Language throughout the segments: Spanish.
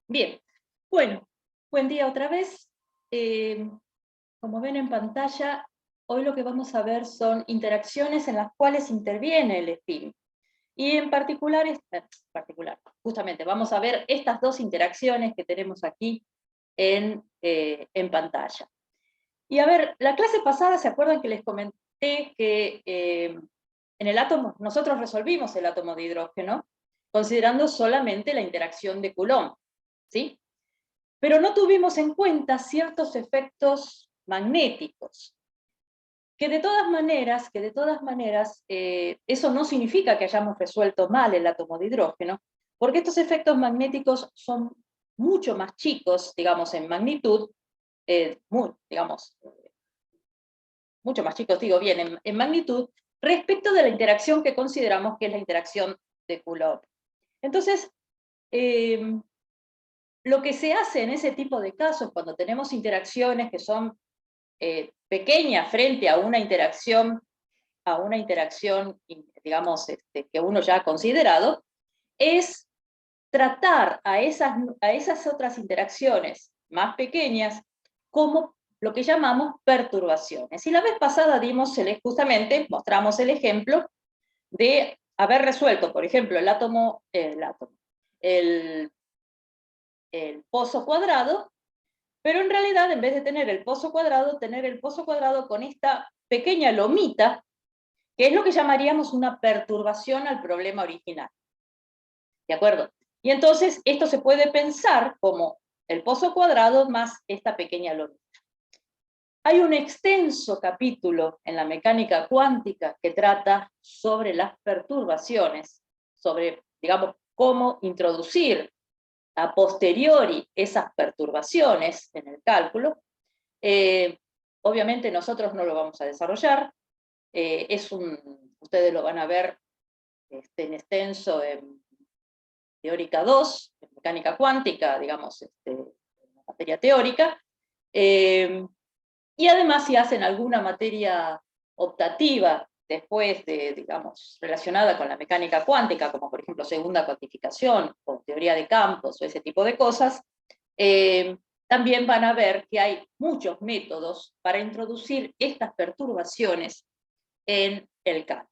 Bien, bueno, buen día otra vez. Como ven en pantalla, hoy lo que vamos a ver son interacciones en las cuales interviene el spin. Y en particular, justamente vamos a ver estas dos interacciones que tenemos aquí en pantalla. Y a ver, la clase pasada, ¿se acuerdan que les comenté que en el átomo, nosotros resolvimos el átomo de hidrógeno considerando solamente la interacción de Coulomb, ¿sí? Pero no tuvimos en cuenta ciertos efectos magnéticos, que de todas maneras, eso no significa que hayamos resuelto mal el átomo de hidrógeno, porque estos efectos magnéticos son mucho más chicos, digamos, en magnitud, mucho más chicos, digo bien, en magnitud, respecto de la interacción que consideramos que es la interacción de Coulomb. Entonces, lo que se hace en ese tipo de casos, cuando tenemos interacciones que son pequeñas frente a una interacción, digamos, que uno ya ha considerado, es tratar a esas otras interacciones más pequeñas como lo que llamamos perturbaciones. Y la vez pasada mostramos el ejemplo de haber resuelto, por ejemplo, el pozo cuadrado, pero en realidad, en vez de tener el pozo cuadrado con esta pequeña lomita, que es lo que llamaríamos una perturbación al problema original. ¿De acuerdo? Y entonces esto se puede pensar como el pozo cuadrado más esta pequeña lomita. Hay un extenso capítulo en la mecánica cuántica que trata sobre las perturbaciones, sobre, digamos, cómo introducir a posteriori esas perturbaciones en el cálculo. Obviamente nosotros no lo vamos a desarrollar, ustedes lo van a ver en extenso en teórica 2, en mecánica cuántica, digamos, en materia teórica, y además si hacen alguna materia optativa después digamos, relacionada con la mecánica cuántica, como por ejemplo segunda cuantificación, o teoría de campos, o ese tipo de cosas, también van a ver que hay muchos métodos para introducir estas perturbaciones en el cálculo.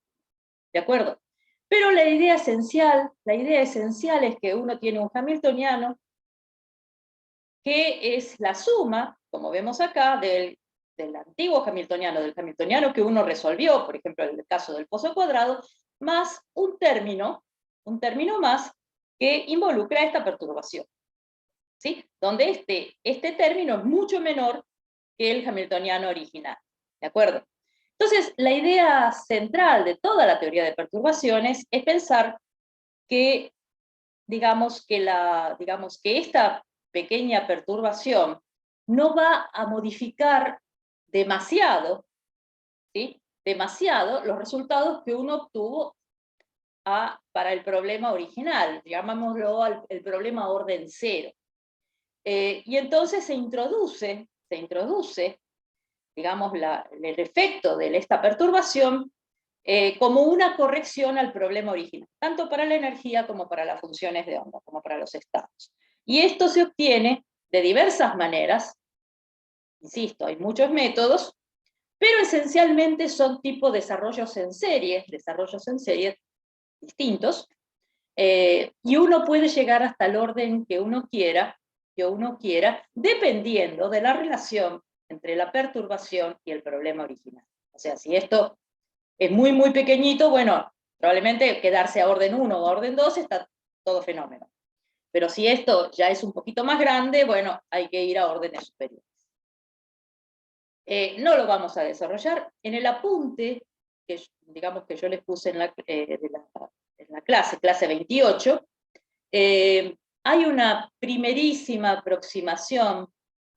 ¿De acuerdo? Pero la idea esencial es que uno tiene un hamiltoniano que es la suma, como vemos acá, del antiguo hamiltoniano, del hamiltoniano que uno resolvió, por ejemplo, en el caso del pozo cuadrado, más un término más que involucra esta perturbación, ¿sí? Donde este término es mucho menor que el hamiltoniano original, ¿de acuerdo? Entonces, la idea central de toda la teoría de perturbaciones es pensar que, digamos que esta pequeña perturbación no va a modificar demasiado, ¿sí? Demasiado los resultados que uno obtuvo para el problema original, llamámoslo el problema orden cero. Y entonces se introduce, digamos, el efecto de esta perturbación como una corrección al problema original, tanto para la energía como para las funciones de onda, como para los estados. Y esto se obtiene de diversas maneras, insisto, hay muchos métodos, pero esencialmente son tipo desarrollos en serie distintos, y uno puede llegar hasta el orden que uno quiera, dependiendo de la relación entre la perturbación y el problema original. O sea, si esto es muy, muy pequeñito, bueno, probablemente quedarse a orden 1 o a orden 2 está todo fenómeno. Pero si esto ya es un poquito más grande, bueno, hay que ir a órdenes superiores. No lo vamos a desarrollar. En el apunte, digamos que yo les puse en la clase 28, hay una primerísima aproximación,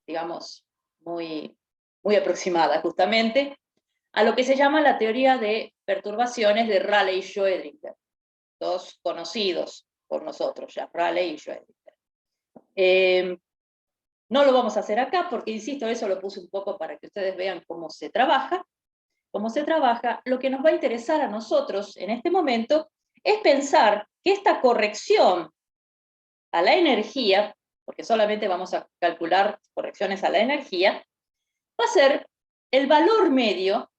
digamos, muy, muy aproximada justamente, a lo que se llama la teoría de perturbaciones de Rayleigh y Schrödinger, dos conocidos por nosotros ya, Rayleigh y Schrödinger. No lo vamos a hacer acá porque, insisto, eso lo puse un poco para que ustedes vean cómo se trabaja. Lo que nos va a interesar a nosotros en este momento es pensar que esta corrección a la energía porque solamente vamos a calcular correcciones a la energía, va a ser el valor medio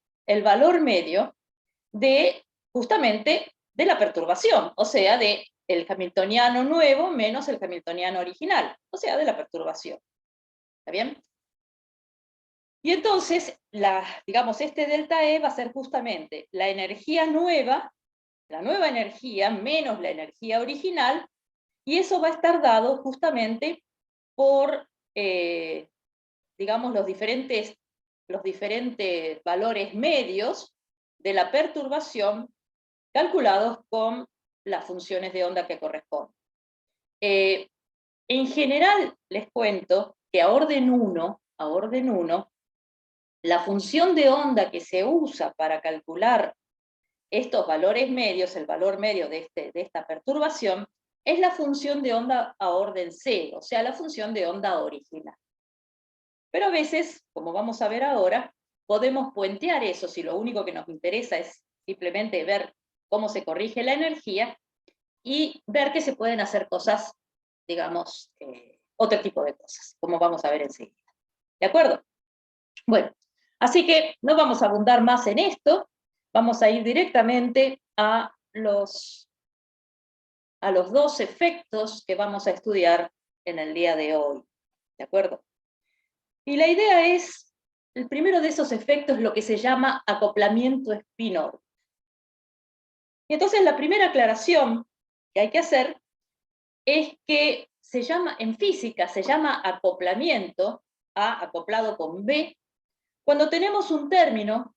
de, justamente, de la perturbación, o sea, de el hamiltoniano nuevo menos el hamiltoniano original, o sea, de la perturbación. ¿Está bien? Y entonces, digamos, este delta E va a ser justamente la energía nueva, la nueva energía menos la energía original, y eso va a estar dado justamente por, digamos, los diferentes valores medios de la perturbación calculados con las funciones de onda que corresponden. En general, les cuento que a orden 1, la función de onda que se usa para calcular estos valores medios, el valor medio de esta perturbación, es la función de onda a orden 0, o sea, la función de onda original. Pero a veces, como vamos a ver ahora, podemos puentear eso si lo único que nos interesa es simplemente ver cómo se corrige la energía y ver que se pueden hacer cosas, digamos, otro tipo de cosas, como vamos a ver enseguida. ¿De acuerdo? Bueno, así que no vamos a abundar más en esto, vamos a ir directamente a los 2 efectos que vamos a estudiar en el día de hoy. ¿De acuerdo? Y la idea es, el primero de esos efectos, lo que se llama acoplamiento spin-orbit. Y entonces la primera aclaración que hay que hacer es que en física se llama acoplamiento, A acoplado con B, cuando tenemos un término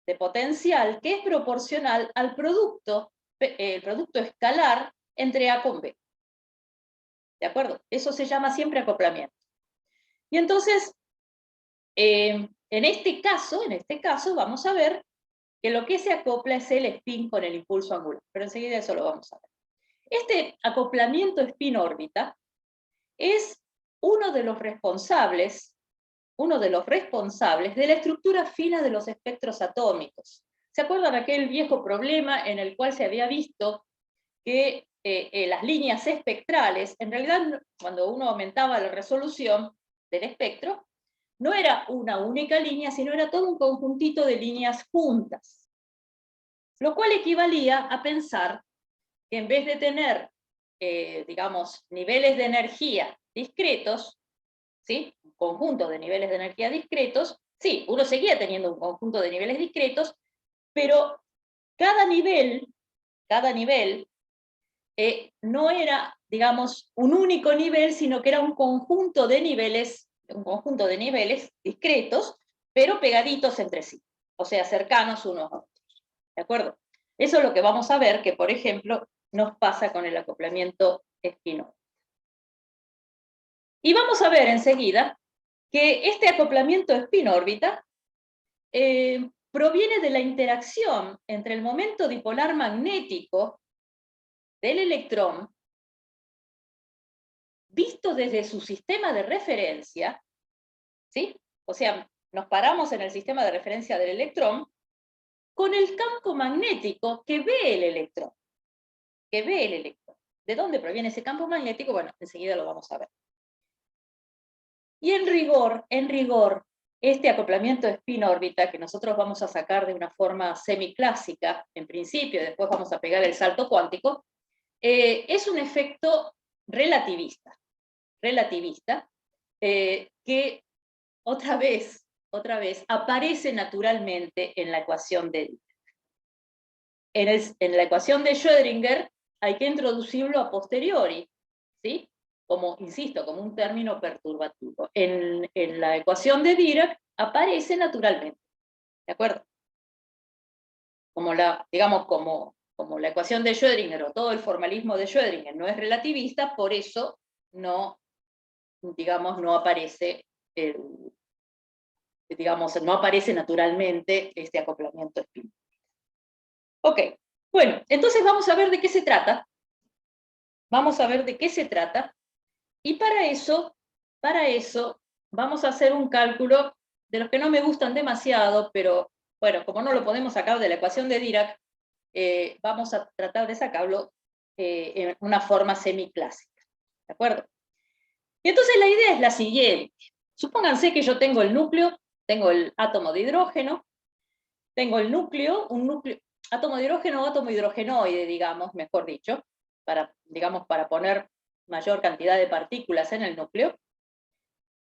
de potencial que es proporcional al producto, el producto escalar entre A con B. ¿De acuerdo? Eso se llama siempre acoplamiento. Y entonces, en este caso, vamos a ver que lo que se acopla es el spin con el impulso angular. Pero enseguida eso lo vamos a ver. Este acoplamiento spin-órbita es uno de los responsables de la estructura fina de los espectros atómicos. ¿Se acuerdan aquel viejo problema en el cual se había visto que las líneas espectrales, en realidad cuando uno aumentaba la resolución del espectro, no era una única línea, sino era todo un conjuntito de líneas juntas? Lo cual equivalía a pensar que en vez de tener, digamos, niveles de energía discretos, ¿sí? Un conjunto de niveles de energía discretos, sí, uno seguía teniendo un conjunto de niveles discretos, pero cada nivel no era, digamos, un único nivel, sino que era un conjunto de niveles discretos, pero pegaditos entre sí, o sea, cercanos unos a otros. ¿De acuerdo? Eso es lo que vamos a ver que, por ejemplo, nos pasa con el acoplamiento spin-órbita. Y vamos a ver enseguida que este acoplamiento spin-órbita proviene de la interacción entre el momento dipolar magnético del electrón, visto desde su sistema de referencia, ¿sí? O sea, nos paramos en el sistema de referencia del electrón, con el campo magnético que ve el electrón. ¿De dónde proviene ese campo magnético? Bueno, enseguida lo vamos a ver. Y en rigor, este acoplamiento spin-órbita, que nosotros vamos a sacar de una forma semiclásica, en principio, después vamos a pegar el salto cuántico, es un efecto relativista, que otra vez, aparece naturalmente en la ecuación de Dirac. En la ecuación de Schrödinger hay que introducirlo a posteriori, ¿sí? Insisto, como un término perturbativo. En la ecuación de Dirac aparece naturalmente, ¿de acuerdo? Digamos, como la ecuación de Schrödinger o todo el formalismo de Schrödinger no es relativista, por eso no aparece no aparece naturalmente este acoplamiento spin. Ok, bueno, entonces vamos a ver de qué se trata. Y para eso vamos a hacer un cálculo de los que no me gustan demasiado, pero bueno, como no lo podemos sacar de la ecuación de Dirac, vamos a tratar de sacarlo en una forma semiclásica. ¿De acuerdo? Y entonces la idea es la siguiente. Supónganse que yo tengo el núcleo, tengo el átomo de hidrógeno, tengo el núcleo, átomo de hidrógeno o átomo hidrogenoide, digamos, mejor dicho, digamos, para poner mayor cantidad de partículas en el núcleo.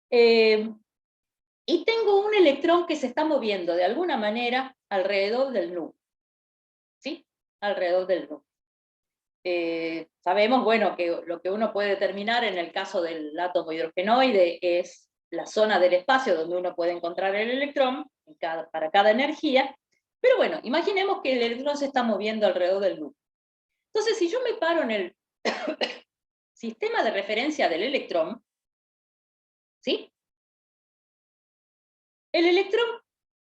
Y tengo un electrón que se está moviendo de alguna manera alrededor del núcleo. ¿Sí? Alrededor del núcleo. Sabemos, bueno, que lo que uno puede determinar en el caso del átomo hidrogenoide es la zona del espacio donde uno puede encontrar el electrón para cada energía, pero bueno, imaginemos que el electrón se está moviendo alrededor del núcleo. Entonces, si yo me paro en el sistema de referencia del electrón, ¿sí? El electrón,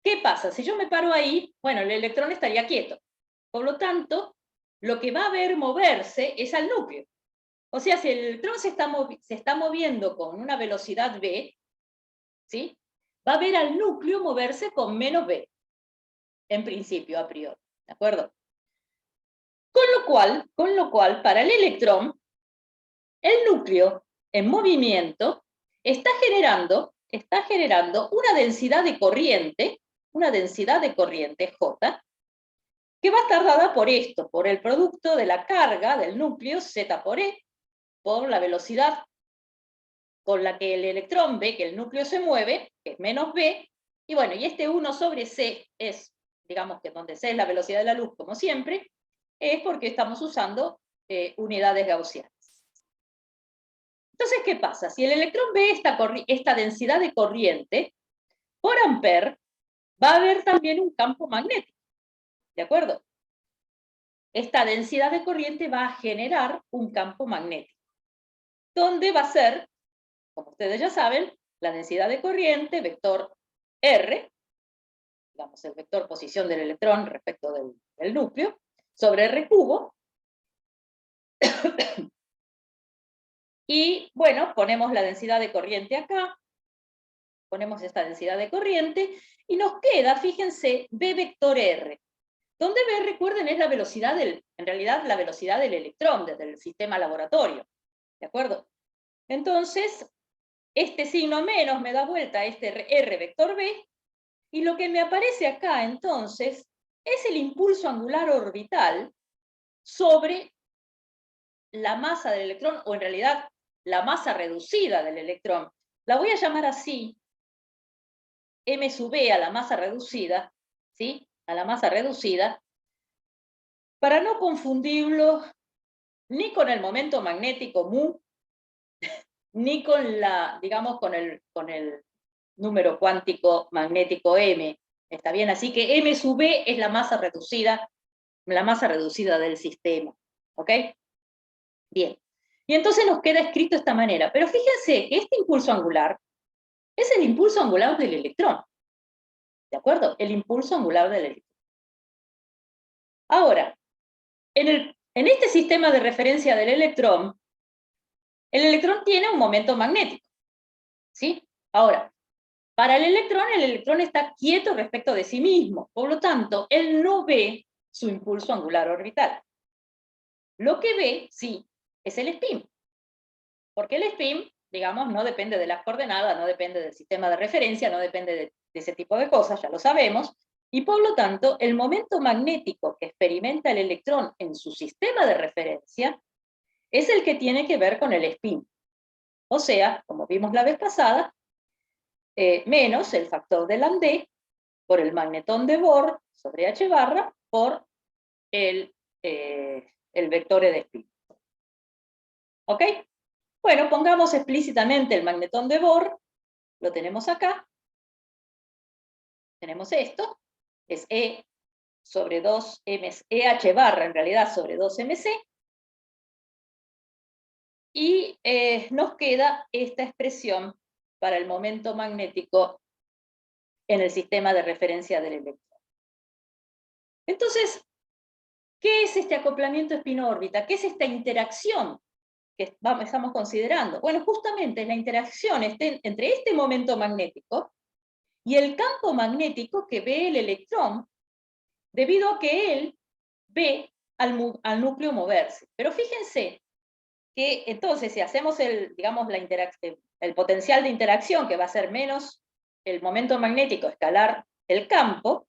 ¿qué pasa? Si yo me paro ahí, bueno, el electrón estaría quieto. Por lo tanto, lo que va a ver moverse es al núcleo. O sea, si el electrón se está moviendo con una velocidad v, ¿sí? Va a ver al núcleo moverse con menos v, en principio, a priori. ¿De acuerdo? Con lo cual, para el electrón, el núcleo en movimiento está generando una densidad de corriente J, que va a estar dada por esto, por el producto de la carga del núcleo Z por E, por la velocidad con la que el electrón ve que el núcleo se mueve, que es menos v, y bueno, y este 1 sobre c es, digamos que donde c es la velocidad de la luz, como siempre, es porque estamos usando unidades gaussianas. Entonces, ¿qué pasa? Si el electrón ve esta densidad de corriente, por ampere va a haber también un campo magnético, ¿de acuerdo? Esta densidad de corriente va a generar un campo magnético, donde va a ser, como ustedes ya saben, la densidad de corriente, vector R, digamos el vector posición del electrón respecto del núcleo, sobre R cubo. Y bueno, ponemos la densidad de corriente acá, ponemos esta densidad de corriente, y nos queda, fíjense, V vector R, donde V, recuerden, es la velocidad en realidad la velocidad del electrón desde el sistema laboratorio, ¿de acuerdo? Entonces, este signo menos me da vuelta a este R vector V, y lo que me aparece acá, entonces, es el impulso angular orbital sobre la masa del electrón, o en realidad la masa reducida del electrón. La voy a llamar así, m sub b a la masa reducida, ¿sí? A la masa reducida, para no confundirlo ni con el momento magnético mu, ni con digamos, con el número cuántico magnético m. ¿Está bien? Así que m sub b es la masa reducida del sistema. ¿Ok? Bien. Y entonces nos queda escrito de esta manera. Pero fíjense que este impulso angular es el impulso angular del electrón. ¿De acuerdo? El impulso angular del electrón. Ahora, en este sistema de referencia del electrón, el electrón tiene un momento magnético. ¿Sí? Ahora, para el electrón está quieto respecto de sí mismo. Por lo tanto, él no ve su impulso angular orbital. Lo que ve, sí, es el spin. Porque el spin, digamos, no depende de las coordenadas, no depende del sistema de referencia, no depende de ese tipo de cosas, ya lo sabemos, y por lo tanto, el momento magnético que experimenta el electrón en su sistema de referencia es el que tiene que ver con el spin. O sea, como vimos la vez pasada, menos el factor de Landé por el magnetón de Bohr sobre H barra por el vector de spin. ¿Ok? Bueno, pongamos explícitamente el magnetón de Bohr, lo tenemos acá, tenemos esto, es E sobre 2 MC, EH barra en realidad sobre 2 MC, y nos queda esta expresión para el momento magnético en el sistema de referencia del electrón. Entonces, ¿qué es este acoplamiento espino-órbita? ¿Qué es esta interacción que estamos considerando? Bueno, justamente es la interacción entre este momento magnético y el campo magnético que ve el electrón, debido a que él ve al núcleo moverse. Pero fíjense que entonces si hacemos digamos, el potencial de interacción, que va a ser menos el momento magnético escalar el campo,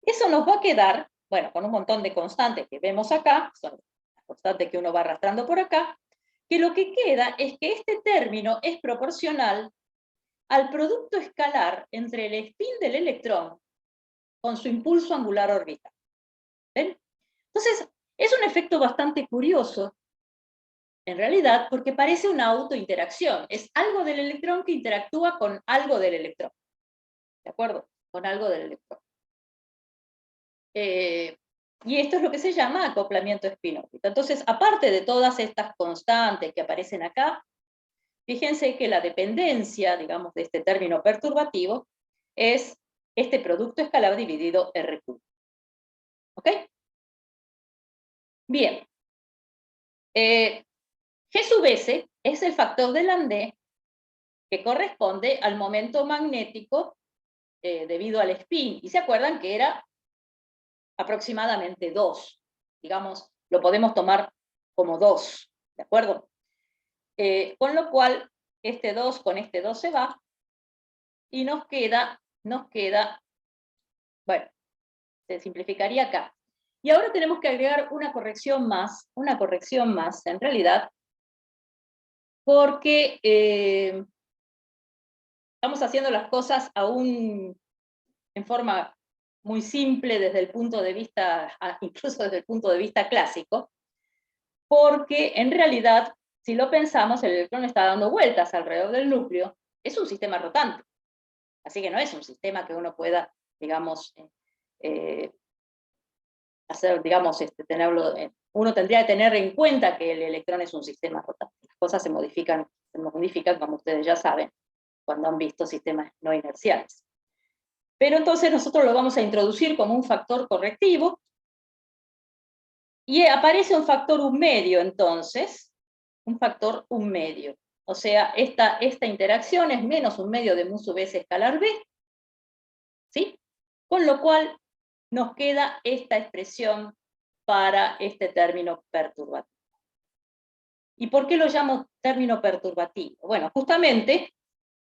eso nos va a quedar, bueno, con un montón de constantes que vemos acá, son las constantes que uno va arrastrando por acá, que lo que queda es que este término es proporcional al producto escalar entre el spin del electrón con su impulso angular orbital. ¿Ven? Entonces, es un efecto bastante curioso, en realidad, porque parece una autointeracción. Es algo del electrón que interactúa con algo del electrón. ¿De acuerdo? Con algo del electrón. Y esto es lo que se llama acoplamiento spin-órbita. Entonces, aparte de todas estas constantes que aparecen acá, fíjense que la dependencia, digamos, de este término perturbativo es este producto escalar dividido R3. ¿Ok? Bien. G sub S es el factor de Landé que corresponde al momento magnético debido al spin. Y se acuerdan que era aproximadamente 2. Digamos, lo podemos tomar como 2. ¿De acuerdo? Con lo cual, este 2 con este 2 se va, y nos queda, bueno, se simplificaría acá. Y ahora tenemos que agregar una corrección más, en realidad, porque estamos haciendo las cosas aún en forma muy simple desde el punto de vista, incluso desde el punto de vista clásico, porque en realidad, si lo pensamos, el electrón está dando vueltas alrededor del núcleo, es un sistema rotante. Así que no es un sistema que uno pueda, digamos, hacer, digamos, tenerlo, uno tendría que tener en cuenta que el electrón es un sistema rotante. Las cosas se modifican como ustedes ya saben, cuando han visto sistemas no inerciales. Pero entonces nosotros lo vamos a introducir como un factor correctivo, y aparece un factor 1/2 entonces, un factor 1/2. O sea, esta interacción es menos 1/2 de mu sub s escalar b, ¿sí? Con lo cual nos queda esta expresión para este término perturbativo. ¿Y por qué lo llamo término perturbativo? Bueno, justamente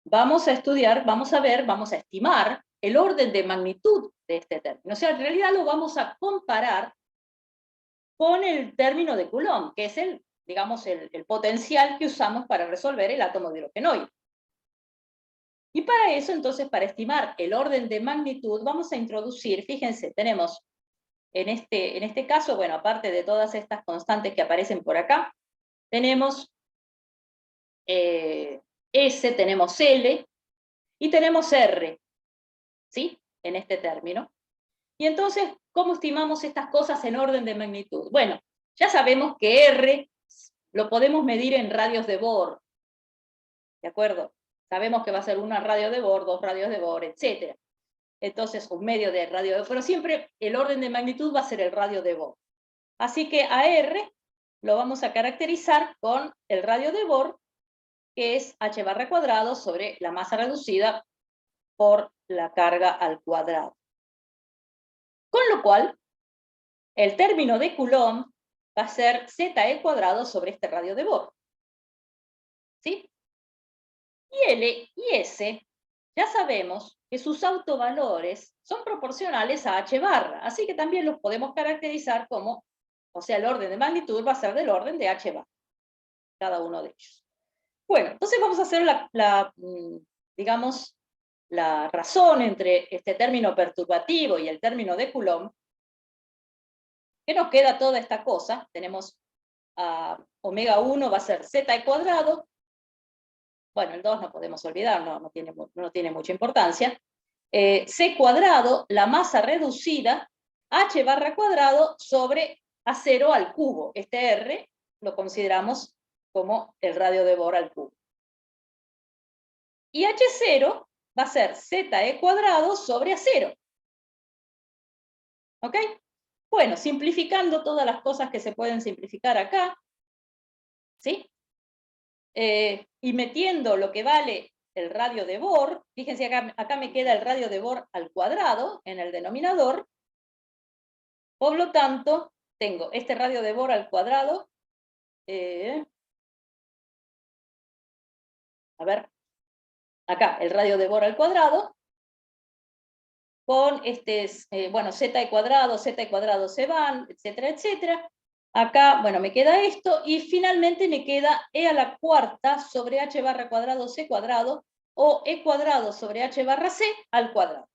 vamos a estudiar, vamos a estimar el orden de magnitud de este término. O sea, en realidad lo vamos a comparar con el término de Coulomb, que es digamos, el potencial que usamos para resolver el átomo de hidrogenoide. Y para eso, entonces, para estimar el orden de magnitud, vamos a introducir, fíjense, tenemos en este caso, bueno, aparte de todas estas constantes que aparecen por acá, tenemos S, tenemos L, y tenemos R, ¿sí? En este término. Y entonces, ¿cómo estimamos estas cosas en orden de magnitud? Bueno, ya sabemos que R lo podemos medir en radios de Bohr, ¿de acuerdo? Sabemos que va a ser una radio de Bohr, 2 radios de Bohr, etc. Entonces, 1/2 de radio de Bohr, pero siempre el orden de magnitud va a ser el radio de Bohr. Así que a R lo vamos a caracterizar con el radio de Bohr, que es h² sobre la masa reducida por la carga al cuadrado. Con lo cual, el término de Coulomb va a ser ze² sobre este radio de Bohr. ¿Sí? Y L y S, ya sabemos que sus autovalores son proporcionales a h², así que también los podemos caracterizar como, o sea, el orden de magnitud va a ser del orden de h², cada uno de ellos. Bueno, entonces vamos a hacer digamos, la razón entre este término perturbativo y el término de Coulomb. ¿Qué nos queda toda esta cosa? Tenemos ω1 va a ser z², bueno, el 2 no podemos olvidar, no tiene mucha importancia, c², la masa reducida, h² sobre A0². Este R lo consideramos como el radio de Bohr al cubo. Y H0 va a ser ze² sobre A0. ¿Ok? Bueno, simplificando todas las cosas que se pueden simplificar acá, ¿sí? Y metiendo lo que vale el radio de Bohr, fíjense acá me queda el radio de Bohr al cuadrado en el denominador, por lo tanto, tengo este radio de Bohr al cuadrado a ver, acá, el radio de Bohr al cuadrado, con bueno, z al cuadrado se van, etcétera, etcétera. Acá, bueno, me queda esto, y finalmente me queda e a la cuarta sobre h barra cuadrado c cuadrado, o e cuadrado sobre h barra c al cuadrado.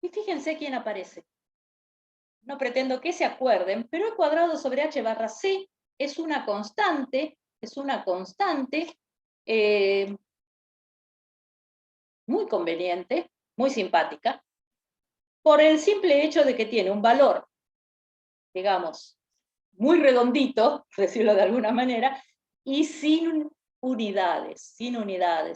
Y fíjense quién aparece. No pretendo que se acuerden, pero e cuadrado sobre h barra c es una constante muy conveniente, muy simpática, por el simple hecho de que tiene un valor, digamos, muy redondito, por decirlo de alguna manera, y sin unidades,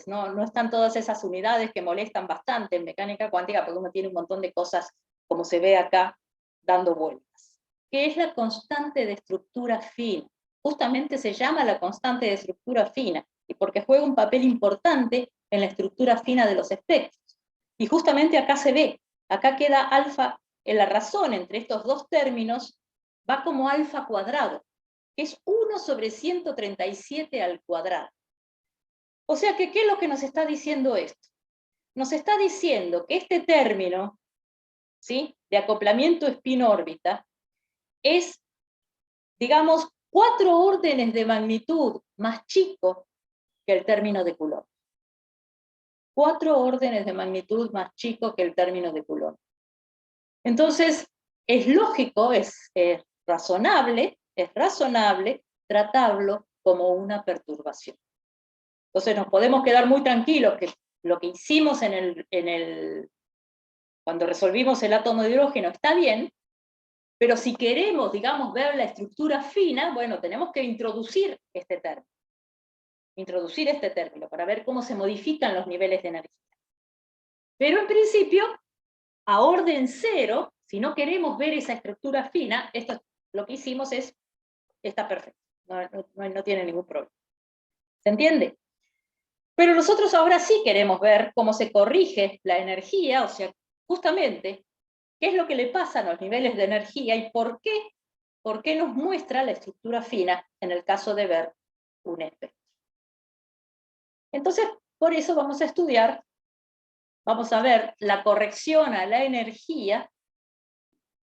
no están todas esas unidades que molestan bastante en mecánica cuántica, porque uno tiene un montón de cosas, como se ve acá, dando vueltas. ¿Qué es la constante de estructura fina? Justamente se llama la constante de estructura fina, y porque juega un papel importante en la estructura fina de los espectros. Y justamente acá se ve, acá queda alfa, en la razón entre estos dos términos, va como alfa cuadrado, que es 1 sobre 137 al cuadrado. O sea que, ¿qué es lo que nos está diciendo esto? Nos está diciendo que este término, ¿sí?, de acoplamiento spin-órbita es, digamos, 4 órdenes de magnitud más chico que el término de Coulomb. 4 órdenes de magnitud más chico que el término de Coulomb. Entonces, es lógico, es razonable tratarlo como una perturbación. Entonces nos podemos quedar muy tranquilos que lo que hicimos cuando resolvimos el átomo de hidrógeno está bien, pero si queremos, digamos, ver la estructura fina, bueno, tenemos que introducir este término para ver cómo se modifican los niveles de energía. Pero en principio, a orden cero, si no queremos ver esa estructura fina, lo que hicimos está perfecto, no tiene ningún problema. ¿Se entiende? Pero nosotros ahora sí queremos ver cómo se corrige la energía, o sea, justamente, qué es lo que le pasa a los niveles de energía y por qué nos muestra la estructura fina en el caso de ver un espectro. Entonces, por eso vamos a ver la corrección a la energía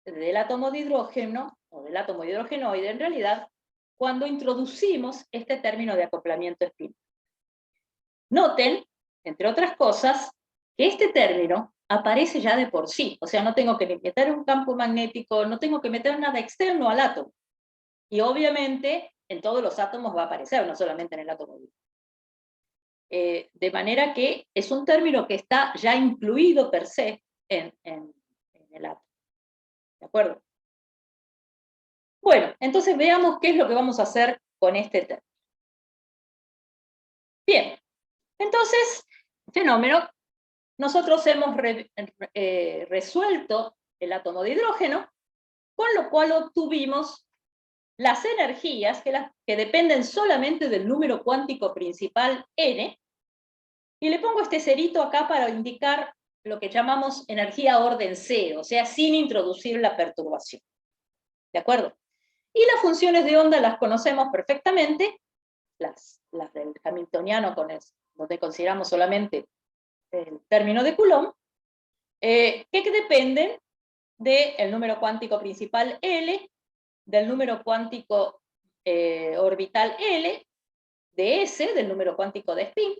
del átomo de hidrógeno, o del átomo de hidrogenoide en realidad, cuando introducimos este término de acoplamiento spin. Noten, entre otras cosas, que este término aparece ya de por sí, o sea, no tengo que meter un campo magnético, no tengo que meter nada externo al átomo. Y obviamente en todos los átomos va a aparecer, no solamente en el átomo de hidrógeno. De manera que es un término que está ya incluido per se en el átomo. ¿De acuerdo? Bueno, entonces veamos qué es lo que vamos a hacer con este término. Bien, entonces, fenómeno, nosotros hemos resuelto el átomo de hidrógeno, con lo cual obtuvimos las energías que dependen solamente del número cuántico principal n, y le pongo este cerito acá para indicar lo que llamamos energía orden C, o sea, sin introducir la perturbación. ¿De acuerdo? Y las funciones de onda las conocemos perfectamente, las del hamiltoniano, donde consideramos solamente el término de Coulomb, que dependen del número cuántico principal L, del número cuántico orbital L, de S, del número cuántico de spin,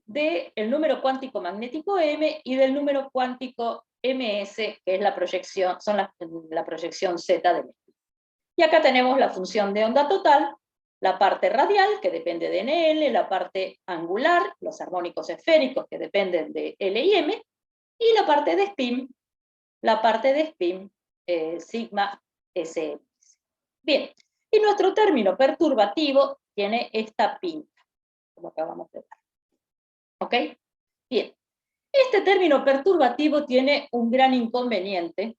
del número cuántico magnético M y del número cuántico ms, que es la proyección z del spin. Y acá tenemos la función de onda total, la parte radial, que depende de NL, la parte angular, los armónicos esféricos, que dependen de L y M, y la parte de spin, sigma SM. Bien, y nuestro término perturbativo tiene esta pinta, como acabamos de ver. ¿Ok? Bien. Este término perturbativo tiene un gran inconveniente,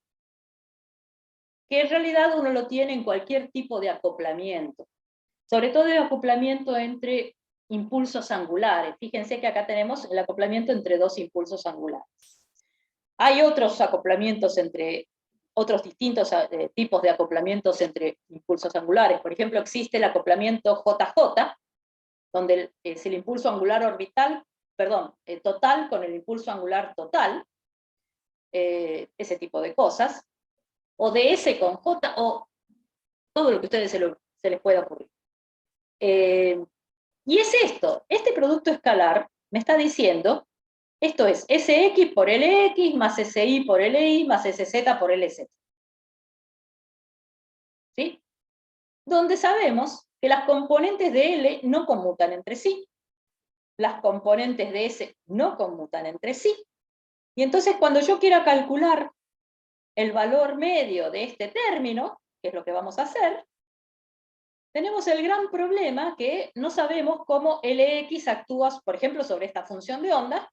que en realidad uno lo tiene en cualquier tipo de acoplamiento, sobre todo el acoplamiento entre impulsos angulares. Fíjense que acá tenemos el acoplamiento entre dos impulsos angulares. Hay otros acoplamientos entre otros distintos tipos de acoplamientos entre impulsos angulares. Por ejemplo, existe el acoplamiento JJ, donde es el impulso angular orbital, perdón, total con el impulso angular total, ese tipo de cosas, o de S con J, o todo lo que a ustedes se les pueda ocurrir. Y es esto, este producto escalar me está diciendo, esto es Sx por Lx más Si por Li más Sz por Lz. ¿Sí? Donde sabemos que las componentes de L no conmutan entre sí, las componentes de S no conmutan entre sí, y entonces cuando yo quiera calcular el valor medio de este término, que es lo que vamos a hacer, tenemos el gran problema que no sabemos cómo Lx actúa, por ejemplo, sobre esta función de onda,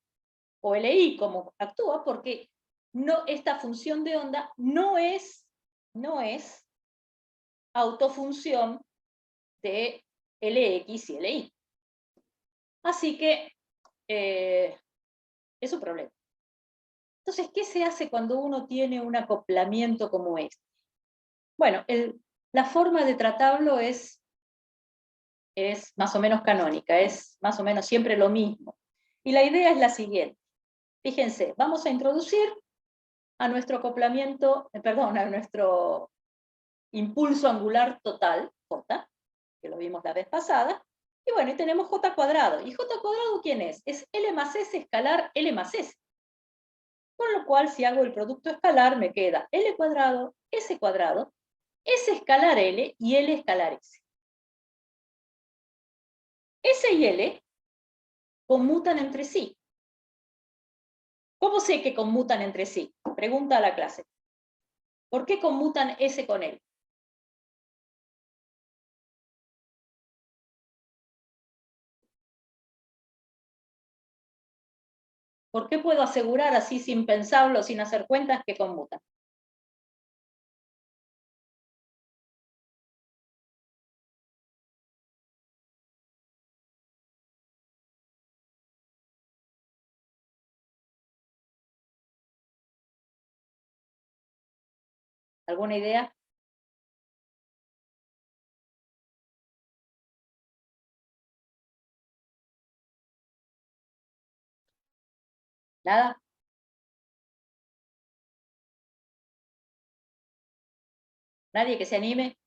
o Li cómo actúa, porque esta función de onda no es autofunción de Lx y Li. Así que es un problema. Entonces, ¿qué se hace cuando uno tiene un acoplamiento como este? Bueno, la forma de tratarlo es más o menos canónica, es más o menos siempre lo mismo. Y la idea es la siguiente. Fíjense, vamos a introducir a nuestro acoplamiento, a nuestro impulso angular total, J, que lo vimos la vez pasada, y bueno, y tenemos J cuadrado. ¿Y J cuadrado quién es? Es L más S escalar L más S. Con lo cual, si hago el producto escalar, me queda L cuadrado, S escalar L y L escalar S. S y L conmutan entre sí. ¿Cómo sé que conmutan entre sí? Pregunta a la clase. ¿Por qué conmutan S con L? ¿Por qué puedo asegurar así sin pensarlo, sin hacer cuentas, que conmutan? ¿Alguna idea? ¿Nada? ¿Nadie que se anime?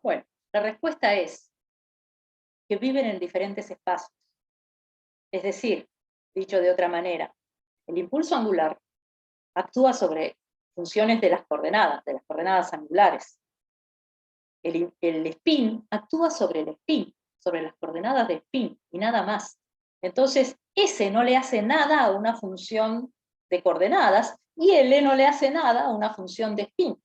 Bueno, la respuesta es que viven en diferentes espacios. Es decir, dicho de otra manera, el impulso angular actúa sobre funciones de las coordenadas angulares. El spin actúa sobre el spin, sobre las coordenadas de spin, y nada más. Entonces, S no le hace nada a una función de coordenadas, y L no le hace nada a una función de spin.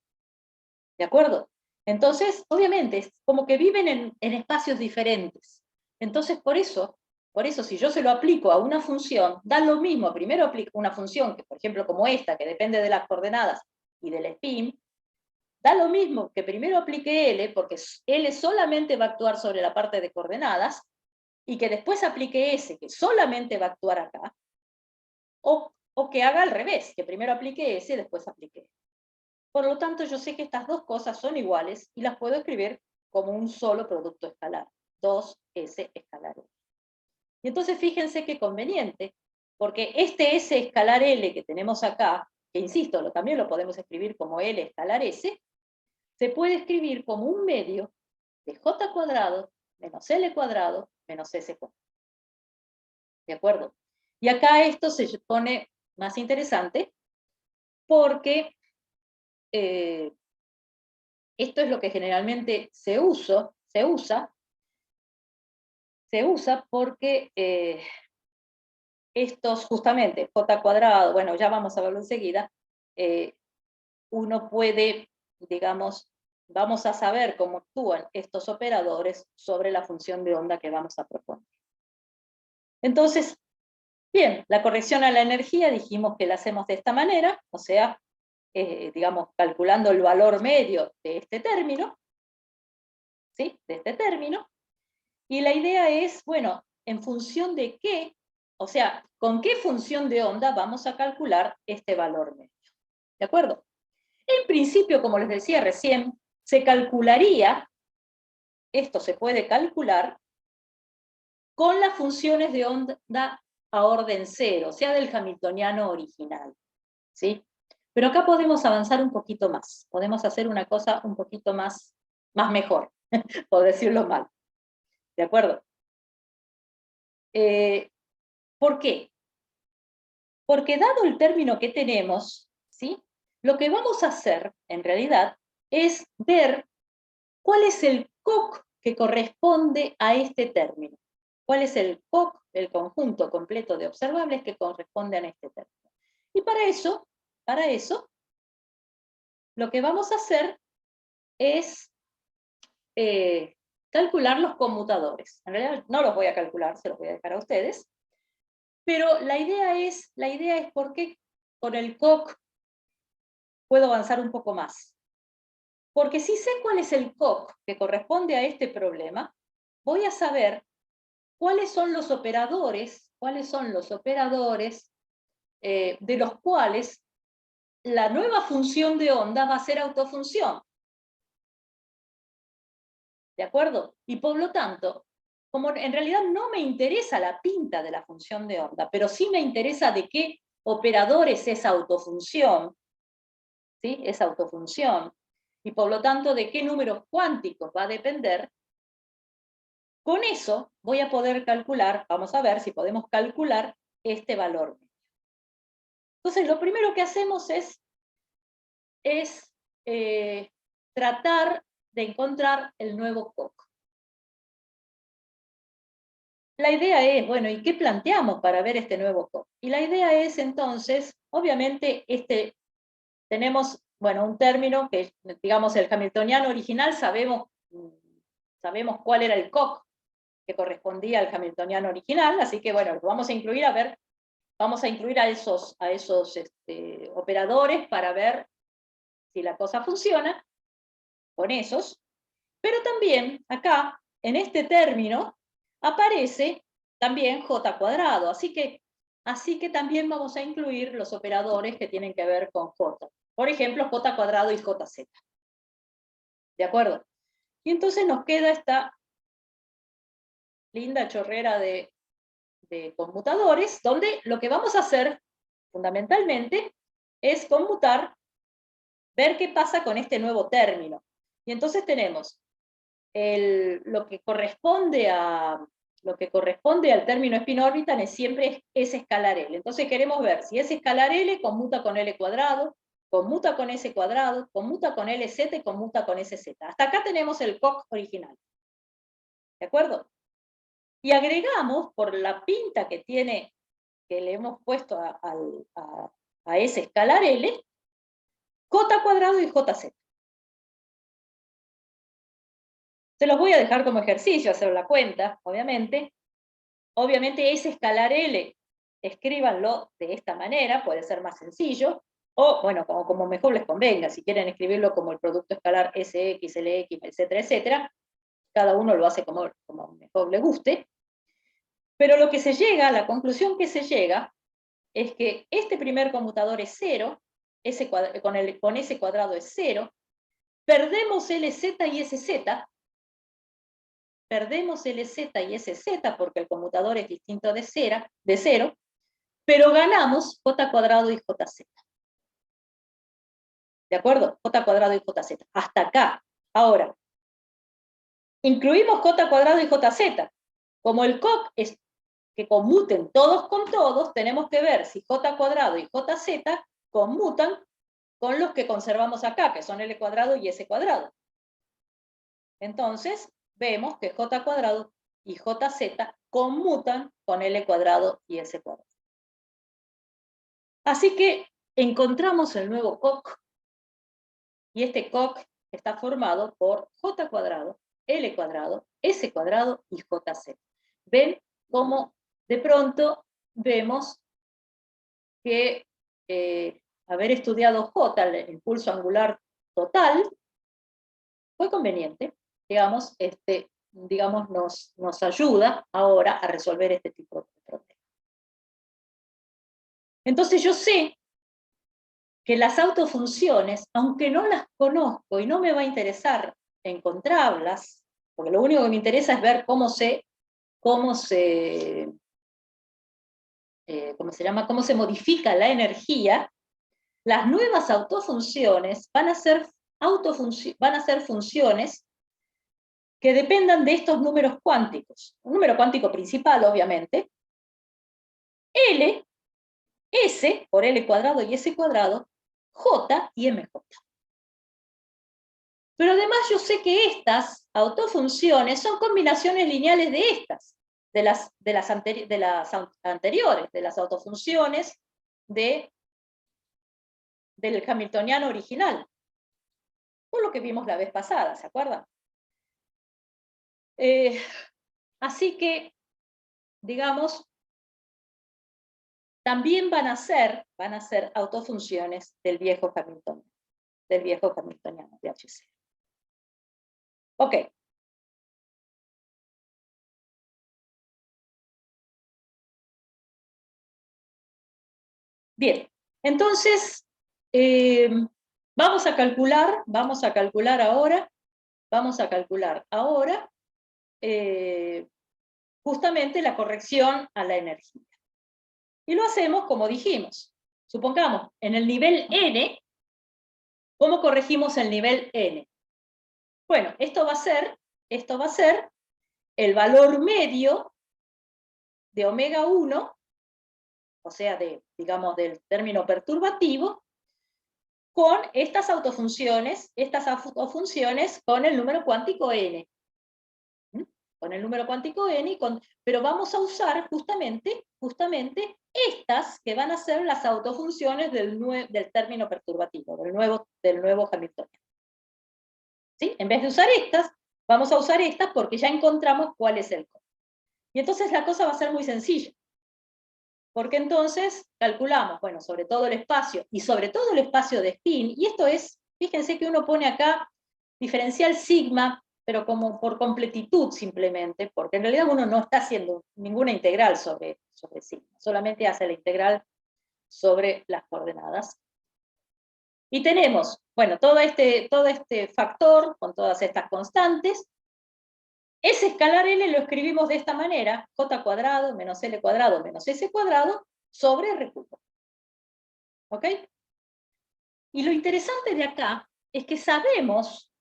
¿De acuerdo? Entonces, obviamente, es como que viven en espacios diferentes. Entonces, por eso, si yo se lo aplico a una función, da lo mismo. Primero aplico una función, que por ejemplo como esta, que depende de las coordenadas y del spin, da lo mismo que primero aplique L, porque L solamente va a actuar sobre la parte de coordenadas, y que después aplique S, que solamente va a actuar acá, o que haga al revés, que primero aplique S y después aplique L. Por lo tanto, yo sé que estas dos cosas son iguales y las puedo escribir como un solo producto escalar, 2S escalar L. Y entonces fíjense qué conveniente, porque este S escalar L que tenemos acá, que insisto, también lo podemos escribir como L escalar S, se puede escribir como un medio de J cuadrado menos L cuadrado menos S cuadrado. ¿De acuerdo? Y acá esto se pone más interesante porque esto es lo que generalmente se usa porque estos justamente, J cuadrado, bueno, ya vamos a verlo enseguida, uno puede, digamos, vamos a saber cómo actúan estos operadores sobre la función de onda que vamos a proponer. Entonces, bien, la corrección a la energía dijimos que la hacemos de esta manera, o sea, digamos, calculando el valor medio de este término, ¿sí? De este término, y la idea es, bueno, en función de qué, o sea, con qué función de onda vamos a calcular este valor medio. ¿De acuerdo? En principio, como les decía recién, se calcularía, esto se puede calcular, con las funciones de onda a orden cero, o sea, del hamiltoniano original. ¿Sí? Pero acá podemos avanzar un poquito más, podemos hacer una cosa un poquito más mejor, por decirlo mal. ¿De acuerdo? ¿Por qué? Porque dado el término que tenemos, ¿sí? Lo que vamos a hacer, en realidad, es ver cuál es el COC que corresponde a este término. ¿Cuál es el COC, el conjunto completo de observables que corresponden a este término? Y para eso, lo que vamos a hacer es calcular los conmutadores. En realidad no los voy a calcular, se los voy a dejar a ustedes. Pero la idea es por qué con el COC puedo avanzar un poco más. Porque si sé cuál es el COC que corresponde a este problema, voy a saber cuáles son los operadores de los cuales la nueva función de onda va a ser autofunción. ¿De acuerdo? Y por lo tanto, como en realidad no me interesa la pinta de la función de onda, pero sí me interesa de qué operadores es autofunción, ¿sí? Es autofunción, y por lo tanto de qué números cuánticos va a depender, con eso voy a poder calcular, vamos a ver si podemos calcular este valor. Entonces lo primero que hacemos es tratar de encontrar el nuevo COC. La idea es, bueno, ¿y qué planteamos para ver este nuevo COC? Y la idea es entonces, obviamente, tenemos, bueno, un término que, digamos, el hamiltoniano original, sabemos cuál era el COC que correspondía al hamiltoniano original, así que, bueno, lo vamos a incluir a esos operadores para ver si la cosa funciona con esos, pero también acá, en este término, aparece también j cuadrado, así que también vamos a incluir los operadores que tienen que ver con j. Por ejemplo, j cuadrado y jz. ¿De acuerdo? Y entonces nos queda esta linda chorrera de conmutadores, donde lo que vamos a hacer, fundamentalmente, es conmutar, ver qué pasa con este nuevo término. Y entonces tenemos lo que corresponde al término spin-orbital siempre es escalar L. Entonces queremos ver si ese escalar L conmuta con L cuadrado, conmuta con S cuadrado, conmuta con LZ y conmuta con SZ. Hasta acá tenemos el COC original. ¿De acuerdo? Y agregamos, por la pinta que tiene, que le hemos puesto a ese escalar L, J cuadrado y JZ. Se los voy a dejar como ejercicio, hacer la cuenta, obviamente. Obviamente ese escalar L, escríbanlo de esta manera, puede ser más sencillo, o bueno, como mejor les convenga, si quieren escribirlo como el producto escalar SX, LX, etcétera, etcétera, cada uno lo hace como mejor le guste, pero la conclusión que se llega, es que este primer conmutador es 0, con ese cuadrado es 0, perdemos LZ y SZ, porque el conmutador es distinto de 0, pero ganamos J cuadrado y JZ. ¿De acuerdo? J cuadrado y JZ. Hasta acá. Ahora, incluimos J cuadrado y JZ. Como el COC es que conmuten todos con todos, tenemos que ver si J cuadrado y JZ conmutan con los que conservamos acá, que son L cuadrado y S cuadrado. Entonces, vemos que J cuadrado y JZ conmutan con L cuadrado y S cuadrado. Así que encontramos el nuevo COC, y este COC está formado por J cuadrado, L cuadrado, S cuadrado y JZ. ¿Ven cómo de pronto vemos que haber estudiado J, el impulso angular total, fue conveniente, digamos, digamos, nos ayuda ahora a resolver este tipo de problemas. Entonces yo sé que las autofunciones, aunque no las conozco y no me va a interesar encontrarlas, porque lo único que me interesa es ver cómo se modifica la energía, las nuevas autofunciones van a ser funciones que dependan de estos números cuánticos. Un número cuántico principal, obviamente, L, S por L cuadrado y S cuadrado, J y MJ. Pero además yo sé que estas autofunciones son combinaciones lineales de estas, de las anteriores, de las autofunciones del hamiltoniano original, por lo que vimos la vez pasada, ¿se acuerdan? Así que, digamos, también van a ser autofunciones del viejo hamiltoniano de HC. Ok. Bien, entonces, vamos a calcular ahora justamente la corrección a la energía. Y lo hacemos como dijimos. Supongamos, en el nivel n, ¿cómo corregimos el nivel n? Bueno, esto va a ser el valor medio de omega 1, o sea, digamos, del término perturbativo, con estas autofunciones con el número cuántico n. Con el número cuántico n, pero vamos a usar justamente estas que van a ser las autofunciones del término perturbativo, del nuevo hamiltoniano. ¿Sí? En vez de usar estas, vamos a usar estas porque ya encontramos cuál es el código. Y entonces la cosa va a ser muy sencilla. Porque entonces calculamos, bueno, sobre todo el espacio, y sobre todo el espacio de spin, y esto es, fíjense que uno pone acá diferencial sigma, pero como por completitud simplemente, porque en realidad uno no está haciendo ninguna integral sobre sigma, solamente hace la integral sobre las coordenadas. Y tenemos, bueno, todo este factor con todas estas constantes. Ese escalar L lo escribimos de esta manera, J cuadrado menos L cuadrado menos S cuadrado sobre R cubo. ¿Ok? Y lo interesante de acá es que sabemos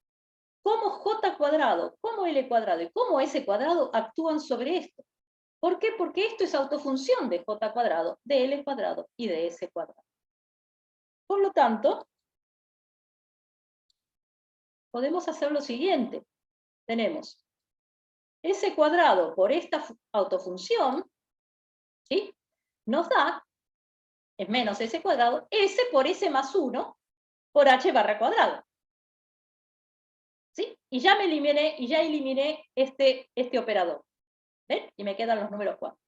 cómo J cuadrado, cómo L cuadrado y cómo S cuadrado actúan sobre esto. ¿Por qué? Porque esto es autofunción de J cuadrado, de L cuadrado y de S cuadrado. Por lo tanto, podemos hacer lo siguiente. Tenemos S cuadrado por esta autofunción, ¿sí? Nos da, es menos S cuadrado, S por S más 1 por H barra cuadrado. ¿Sí? Y ya eliminé este operador. ¿Ven? Y me quedan los números cuánticos.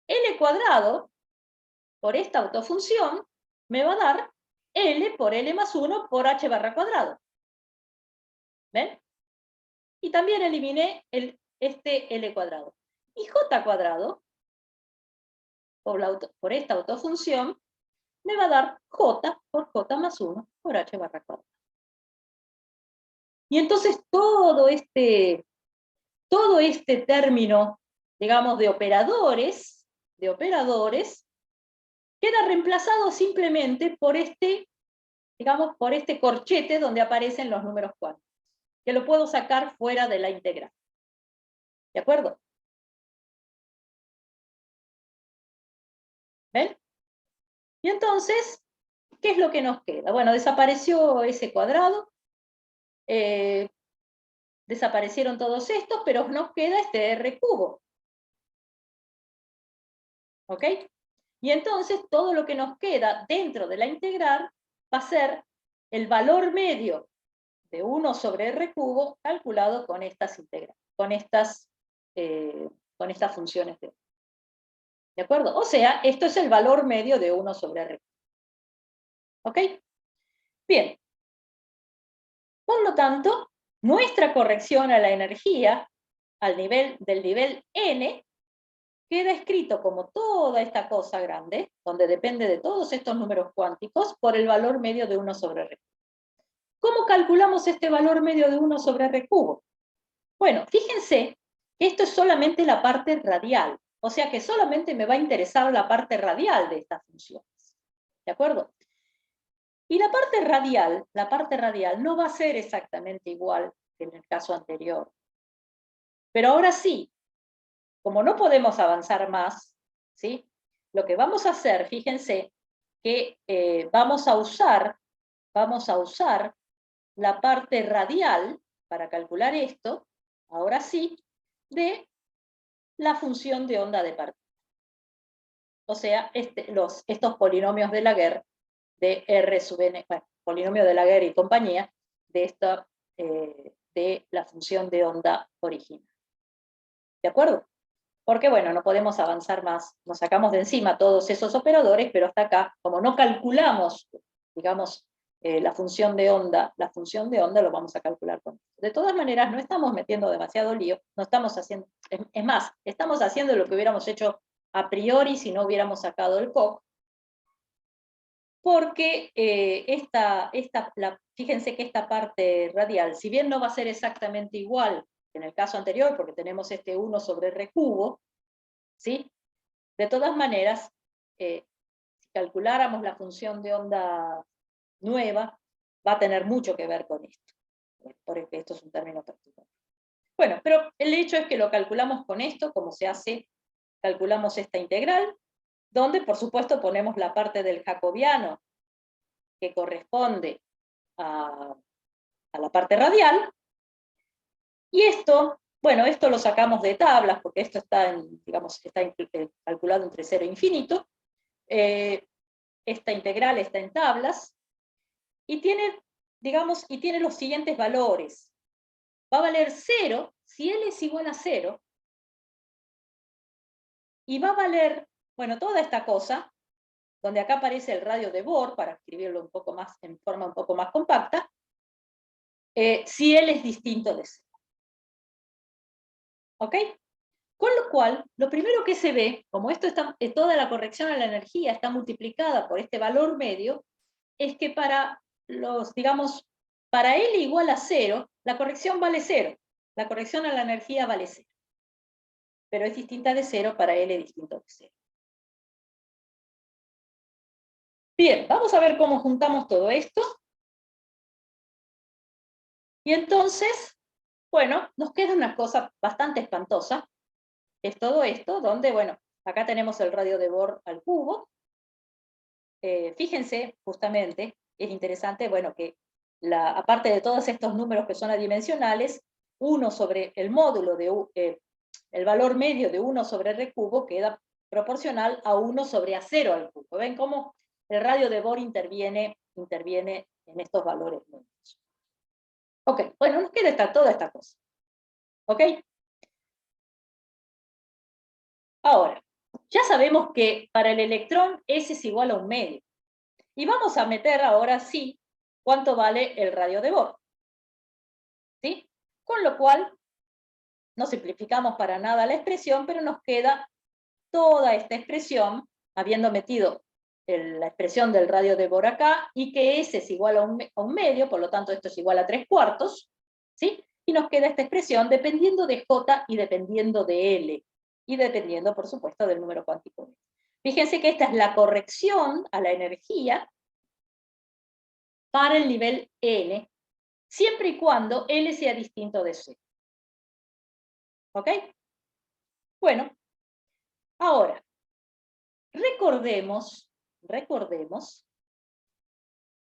L cuadrado por esta autofunción me va a dar L por L más 1 por H barra cuadrado. ¿Ven? Y también eliminé este L cuadrado. Y J cuadrado, por esta autofunción, me va a dar J por J más 1 por H barra cuadrado. Y entonces todo este término, digamos, de operadores, queda reemplazado simplemente por digamos, por este corchete donde aparecen los números cuánticos, que lo puedo sacar fuera de la integral. ¿De acuerdo? ¿Ven? Y entonces, ¿qué es lo que nos queda? Bueno, desapareció ese cuadrado, desaparecieron todos estos, pero nos queda este R cubo. ¿Ok? Y entonces todo lo que nos queda dentro de la integral va a ser el valor medio de 1 sobre R cubo calculado con estas integrales, con estas funciones ¿de acuerdo? O sea, esto es el valor medio de 1 sobre R cubo. ¿Ok? Bien. Por lo tanto, nuestra corrección a la energía del nivel n, queda escrito como toda esta cosa grande, donde depende de todos estos números cuánticos, por el valor medio de 1 sobre r. ¿Cómo calculamos este valor medio de 1 sobre r cubo? Bueno, fíjense que esto es solamente la parte radial, o sea que solamente me va a interesar la parte radial de estas funciones. ¿De acuerdo? Y la parte radial no va a ser exactamente igual que en el caso anterior. Pero ahora sí, como no podemos avanzar más, ¿sí? Lo que vamos a hacer, fíjense, que vamos a usar la parte radial para calcular esto, ahora sí, de la función de onda de partida. O sea, estos polinomios de Laguerre de R sub n, bueno, polinomio de Laguerre y compañía, de la función de onda original. ¿De acuerdo? Porque, bueno, no podemos avanzar más. Nos sacamos de encima todos esos operadores, pero hasta acá, como no calculamos, digamos, la función de onda lo vamos a calcular con esto. De todas maneras, no estamos metiendo demasiado lío, no estamos haciendo, es más, estamos haciendo lo que hubiéramos hecho a priori si no hubiéramos sacado el COC, porque fíjense que esta parte radial, si bien no va a ser exactamente igual que en el caso anterior, porque tenemos este 1 sobre r cubo, ¿sí? De todas maneras, si calculáramos la función de onda nueva, va a tener mucho que ver con esto, porque esto es un término particular. Bueno, pero el hecho es que lo calculamos con esto, como se hace, calculamos esta integral, donde por supuesto ponemos la parte del jacobiano que corresponde a la parte radial, y esto, bueno, esto lo sacamos de tablas, porque esto está, digamos, calculado entre 0 e infinito. Esta integral está en tablas, y tiene, digamos, los siguientes valores. Va a valer 0 si L es igual a 0, y va a valer, bueno, toda esta cosa, donde acá aparece el radio de Bohr, para escribirlo un poco más, en forma un poco más compacta, si L es distinto de 0. ¿Ok? Con lo cual, lo primero que se ve, como esto está, toda la corrección a la energía está multiplicada por este valor medio, es que para digamos, para L igual a 0, la corrección vale 0. La corrección a la energía vale 0. Pero es distinta de 0 para L distinto de 0. Bien, vamos a ver cómo juntamos todo esto. Y entonces, bueno, nos queda una cosa bastante espantosa. Es todo esto, donde, bueno, acá tenemos el radio de Bohr al cubo. Fíjense, justamente, es interesante, bueno, que aparte de todos estos números que son adimensionales, 1 sobre el módulo el valor medio de 1 sobre r cubo queda proporcional a 1 sobre a0 al cubo. ¿Ven cómo el radio de Bohr interviene en estos valores medios? Ok, bueno, nos queda toda esta cosa. ¿Ok? Ahora, ya sabemos que para el electrón S es igual a 1 medio. Y vamos a meter ahora sí cuánto vale el radio de Bohr. ¿Sí? Con lo cual, no simplificamos para nada la expresión, pero nos queda toda esta expresión, habiendo metido la expresión del radio de Bohr acá, y que S es igual a un medio, por lo tanto esto es igual a 3/4, ¿sí? Y nos queda esta expresión dependiendo de J y dependiendo de L, y dependiendo, por supuesto, del número cuántico. Fíjense que esta es la corrección a la energía para el nivel N, siempre y cuando L sea distinto de C. ¿Ok? Bueno, ahora, recordemos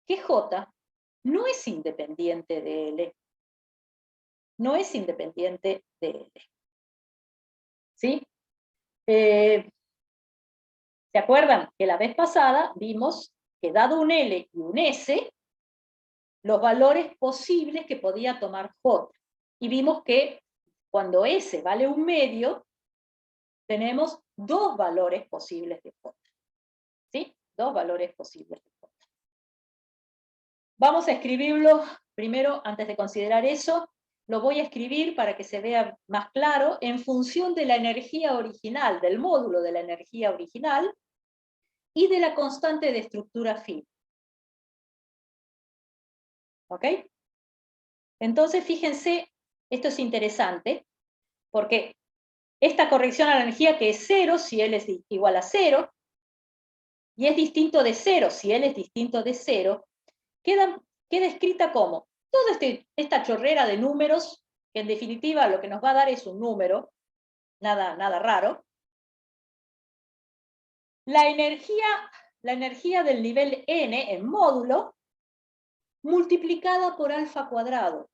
que J no es independiente de L. No es independiente de L. ¿Sí? ¿Se acuerdan que la vez pasada vimos que dado un L y un S, los valores posibles que podía tomar J? Y vimos que cuando S vale 1 medio, tenemos 2 valores posibles de J. ¿Sí? 2 valores posibles de J. Vamos a escribirlo primero, antes de considerar eso, lo voy a escribir para que se vea más claro, en función de la energía original, del módulo de la energía original, y de la constante de estructura phi. ¿Ok? Entonces, fíjense, esto es interesante, porque esta corrección a la energía, que es 0 si L es igual a 0, y es distinto de 0 si L es distinto de 0, queda escrita como toda esta chorrera de números, que en definitiva lo que nos va a dar es un número, nada raro. La energía del nivel n en módulo, multiplicada por alfa cuadrado.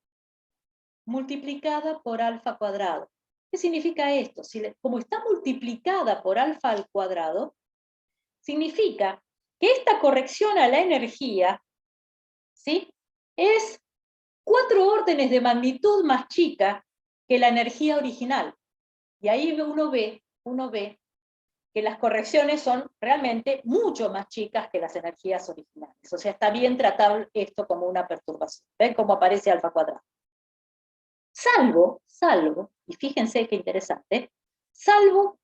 Multiplicada por alfa cuadrado. ¿Qué significa esto? Como está multiplicada por alfa al cuadrado, significa que esta corrección a la energía, ¿sí?, es 4 órdenes de magnitud más chica que la energía original. Y ahí uno ve que las correcciones son realmente mucho más chicas que las energías originales. O sea, está bien tratar esto como una perturbación. ¿Ven cómo aparece alfa cuadrado? Salvo, y fíjense qué interesante, salvo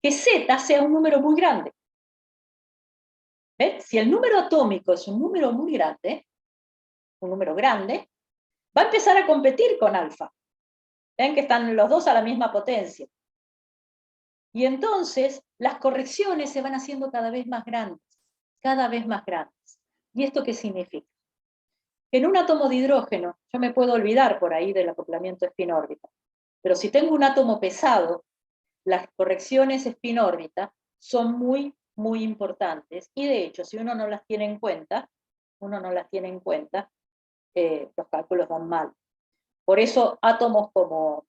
que z sea un número muy grande. ¿Ven? Si el número atómico es un número muy grande, un número grande, va a empezar a competir con alfa. Ven que están los dos a la misma potencia. Y entonces las correcciones se van haciendo cada vez más grandes, cada vez más grandes. ¿Y esto qué significa? Que en un átomo de hidrógeno, yo me puedo olvidar por ahí del acoplamiento spin-órbita, pero si tengo un átomo pesado, las correcciones spin-órbita son muy, muy importantes. Y de hecho, si uno no las tiene en cuenta, los cálculos van mal. Por eso átomos como,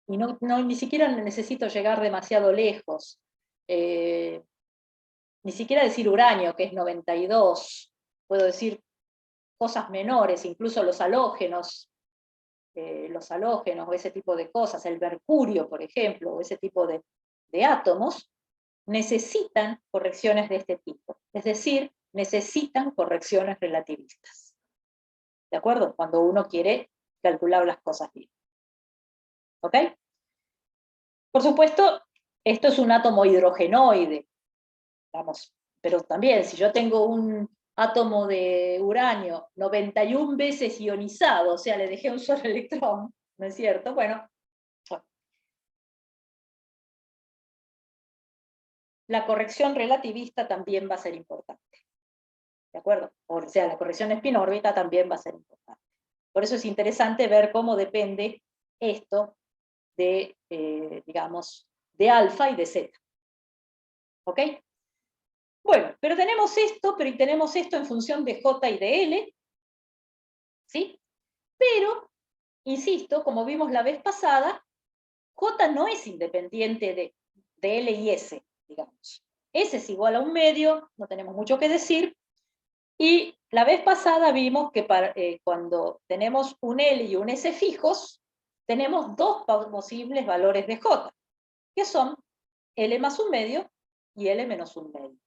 y ni siquiera necesito llegar demasiado lejos, ni siquiera decir uranio, que es 92, puedo decir cosas menores, incluso los halógenos o ese tipo de cosas, el mercurio, por ejemplo, o ese tipo de átomos, necesitan correcciones de este tipo. Es decir, necesitan correcciones relativistas. ¿De acuerdo? Cuando uno quiere calcular las cosas bien. ¿Ok? Por supuesto, esto es un átomo hidrogenoide, vamos, pero también si yo tengo un átomo de uranio 91 veces ionizado, o sea, le dejé un solo electrón, ¿no es cierto? Bueno, la corrección relativista también va a ser importante. ¿De acuerdo? O sea, la corrección spin-órbita también va a ser importante. Por eso es interesante ver cómo depende esto de, digamos, de alfa y de zeta. ¿Ok? Bueno, pero tenemos esto en función de J y de L, ¿sí? Pero, insisto, como vimos la vez pasada, J no es independiente de L y S, digamos. S es igual a un medio, no tenemos mucho que decir, y la vez pasada vimos que cuando tenemos un L y un S fijos, tenemos dos posibles valores de J, que son L más un medio y L menos un medio.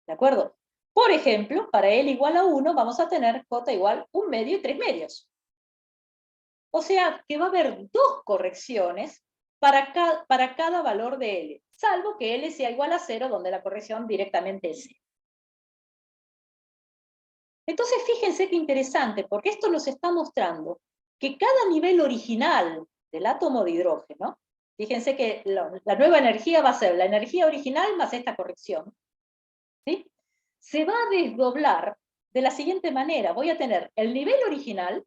¿De acuerdo? Por ejemplo, para L igual a 1 vamos a tener J igual 1 medio y 3 medios. O sea que va a haber dos correcciones para cada valor de L, salvo que L sea igual a 0, donde la corrección directamente es 0. Entonces fíjense qué interesante, porque esto nos está mostrando que cada nivel original del átomo de hidrógeno, fíjense que la nueva energía va a ser la energía original más esta corrección, ¿sí?, se va a desdoblar de la siguiente manera. Voy a tener el nivel original,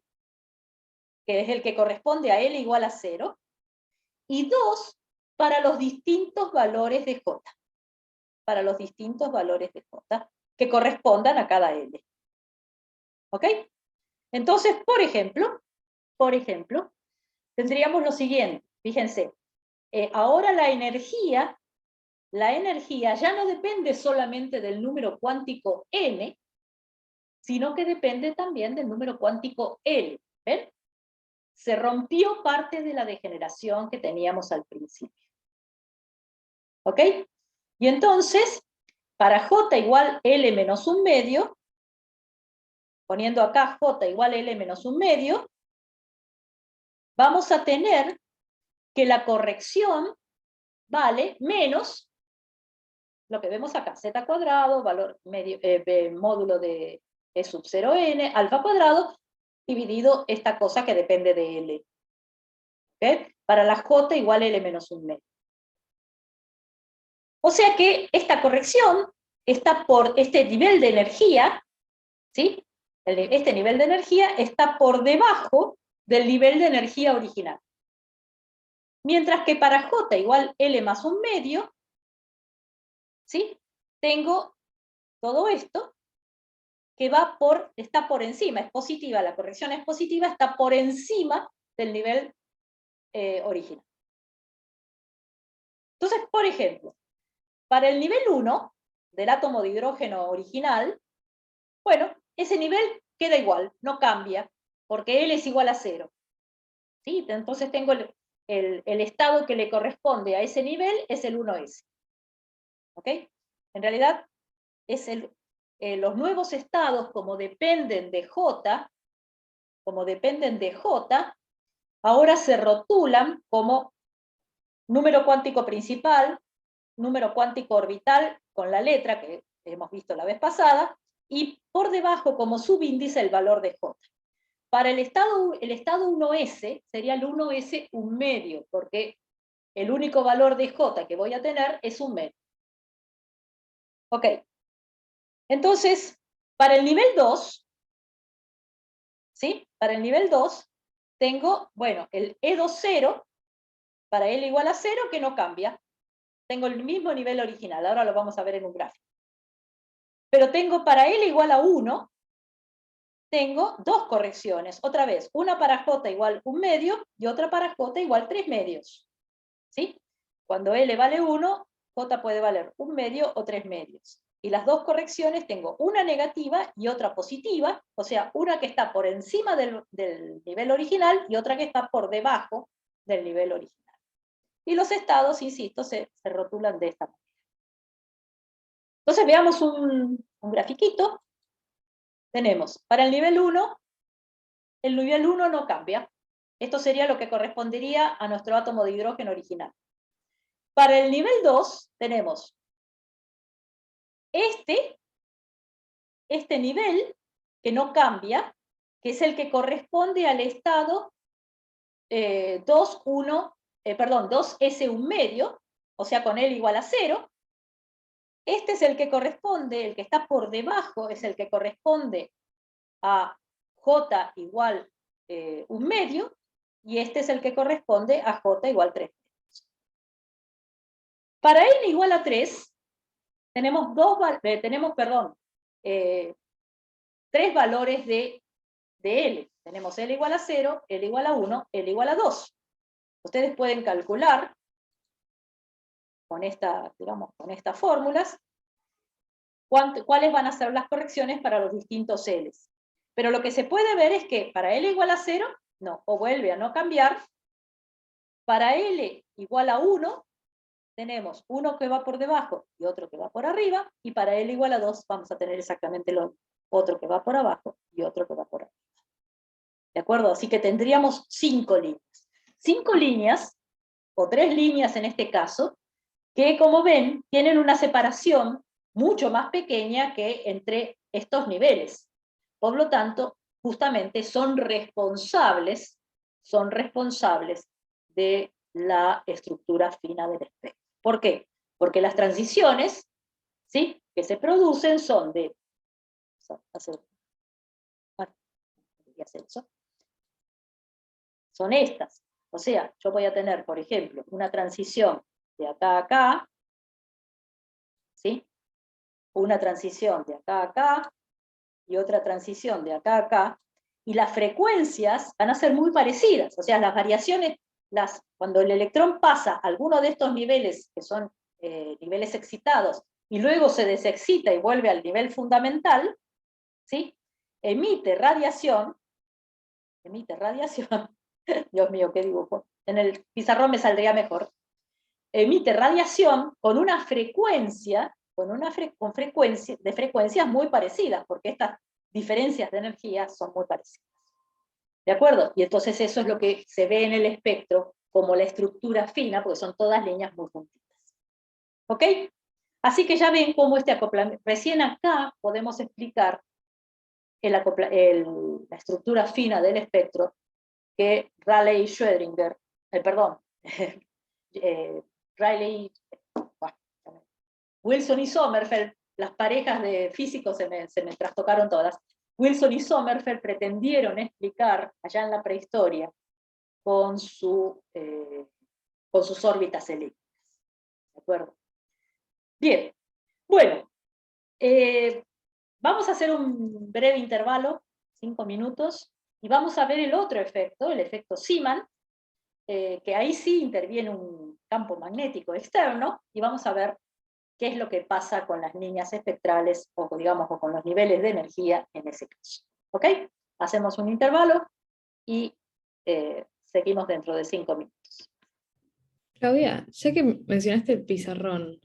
que es el que corresponde a L igual a 0, y 2 para los distintos valores de J. Para los distintos valores de J que correspondan a cada L. ¿Ok? Entonces, por ejemplo, tendríamos lo siguiente. Fíjense, ahora la energía ya no depende solamente del número cuántico n, sino que depende también del número cuántico L. ¿Ven? Se rompió parte de la degeneración que teníamos al principio. ¿Ok? Y entonces, para J igual L menos un medio, poniendo acá J igual a L menos un medio, vamos a tener que la corrección vale menos lo que vemos acá, z cuadrado, valor medio, módulo de E sub 0n, alfa cuadrado, dividido esta cosa que depende de L. ¿Okay? Para la J igual a L menos un medio. O sea que esta corrección está por este nivel de energía, ¿sí? Este nivel de energía está por debajo del nivel de energía original. Mientras que para J igual L más un medio, ¿sí? Tengo todo esto que está por encima, es positiva, la corrección es positiva, está por encima del nivel original. Entonces, por ejemplo, para el nivel 1 del átomo de hidrógeno original, bueno, ese nivel queda igual, no cambia, porque L es igual a 0. ¿Sí? Entonces tengo el estado que le corresponde a ese nivel es el 1s. ¿Ok? En realidad, es los nuevos estados, como dependen de J, ahora se rotulan como número cuántico principal, número cuántico orbital con la letra que hemos visto la vez pasada, y por debajo como subíndice el valor de J. Para el estado 1s sería el 1s un medio, porque el único valor de J que voy a tener es un medio. Ok. Entonces, para el nivel 2, ¿sí? Para el nivel 2, tengo, bueno, el E20, para L igual a 0, que no cambia. Tengo el mismo nivel original, ahora lo vamos a ver en un gráfico. Pero tengo para L igual a 1, tengo dos correcciones. Otra vez, una para J igual un medio y otra para J igual 3 medios. ¿Sí? Cuando L vale 1, J puede valer un medio o 3 medios. Y las dos correcciones tengo una negativa y otra positiva, o sea, una que está por encima del nivel original y otra que está por debajo del nivel original. Y los estados, insisto, se rotulan de esta manera. Entonces veamos un grafiquito. Tenemos, para el nivel 1 no cambia. Esto sería lo que correspondería a nuestro átomo de hidrógeno original. Para el nivel 2 tenemos este nivel que no cambia, que es el que corresponde al estado 2s un medio, o sea, con L igual a 0. Este es el que corresponde, el que está por debajo, es el que corresponde a J igual un medio, y este es el que corresponde a J igual 3 medios. Para N igual a 3, tenemos tres valores de L. Tenemos L igual a 0, L igual a 1, L igual a 2. Ustedes pueden calcular con estas fórmulas cuáles van a ser las correcciones para los distintos L's. Pero lo que se puede ver es que para L igual a 0, no, o vuelve a no cambiar. Para L igual a 1, tenemos uno que va por debajo y otro que va por arriba, y para L igual a 2 vamos a tener exactamente otro que va por abajo y otro que va por arriba. ¿De acuerdo? Así que tendríamos 5 líneas. 5 líneas, o 3 líneas en este caso, que como ven, tienen una separación mucho más pequeña que entre estos niveles. Por lo tanto, justamente son responsables de la estructura fina del espectro. ¿Por qué? Porque las transiciones, ¿sí?, que se producen son de... Son estas. O sea, yo voy a tener, por ejemplo, una transición de acá a acá, ¿sí? Una transición de acá a acá, y otra transición de acá a acá, y las frecuencias van a ser muy parecidas. O sea, las variaciones, cuando el electrón pasa a alguno de estos niveles, que son niveles excitados, y luego se desexcita y vuelve al nivel fundamental, ¿sí?, emite radiación, Dios mío, qué dibujo, en el pizarrón me saldría mejor, emite radiación con una frecuencia, con frecuencias muy parecidas, porque estas diferencias de energía son muy parecidas. ¿De acuerdo? Y entonces eso es lo que se ve en el espectro como la estructura fina, porque son todas líneas muy juntitas. ¿Ok? Así que ya ven cómo este acoplamiento, recién acá podemos explicar la estructura fina del espectro que Rayleigh y Schrödinger, perdón, Rayleigh, Wilson y Sommerfeld, las parejas de físicos se me trastocaron todas. Wilson y Sommerfeld pretendieron explicar allá en la prehistoria con sus órbitas elípticas. ¿De acuerdo? Bien, bueno, vamos a hacer un breve intervalo, 5 minutos, y vamos a ver el otro efecto, el efecto Zeeman, que ahí sí interviene un campo magnético externo, y vamos a ver qué es lo que pasa con las líneas espectrales, o digamos, o con los niveles de energía en ese caso. ¿Ok? Hacemos un intervalo y seguimos dentro de 5 minutos. Claudia, ya que mencionaste el pizarrón,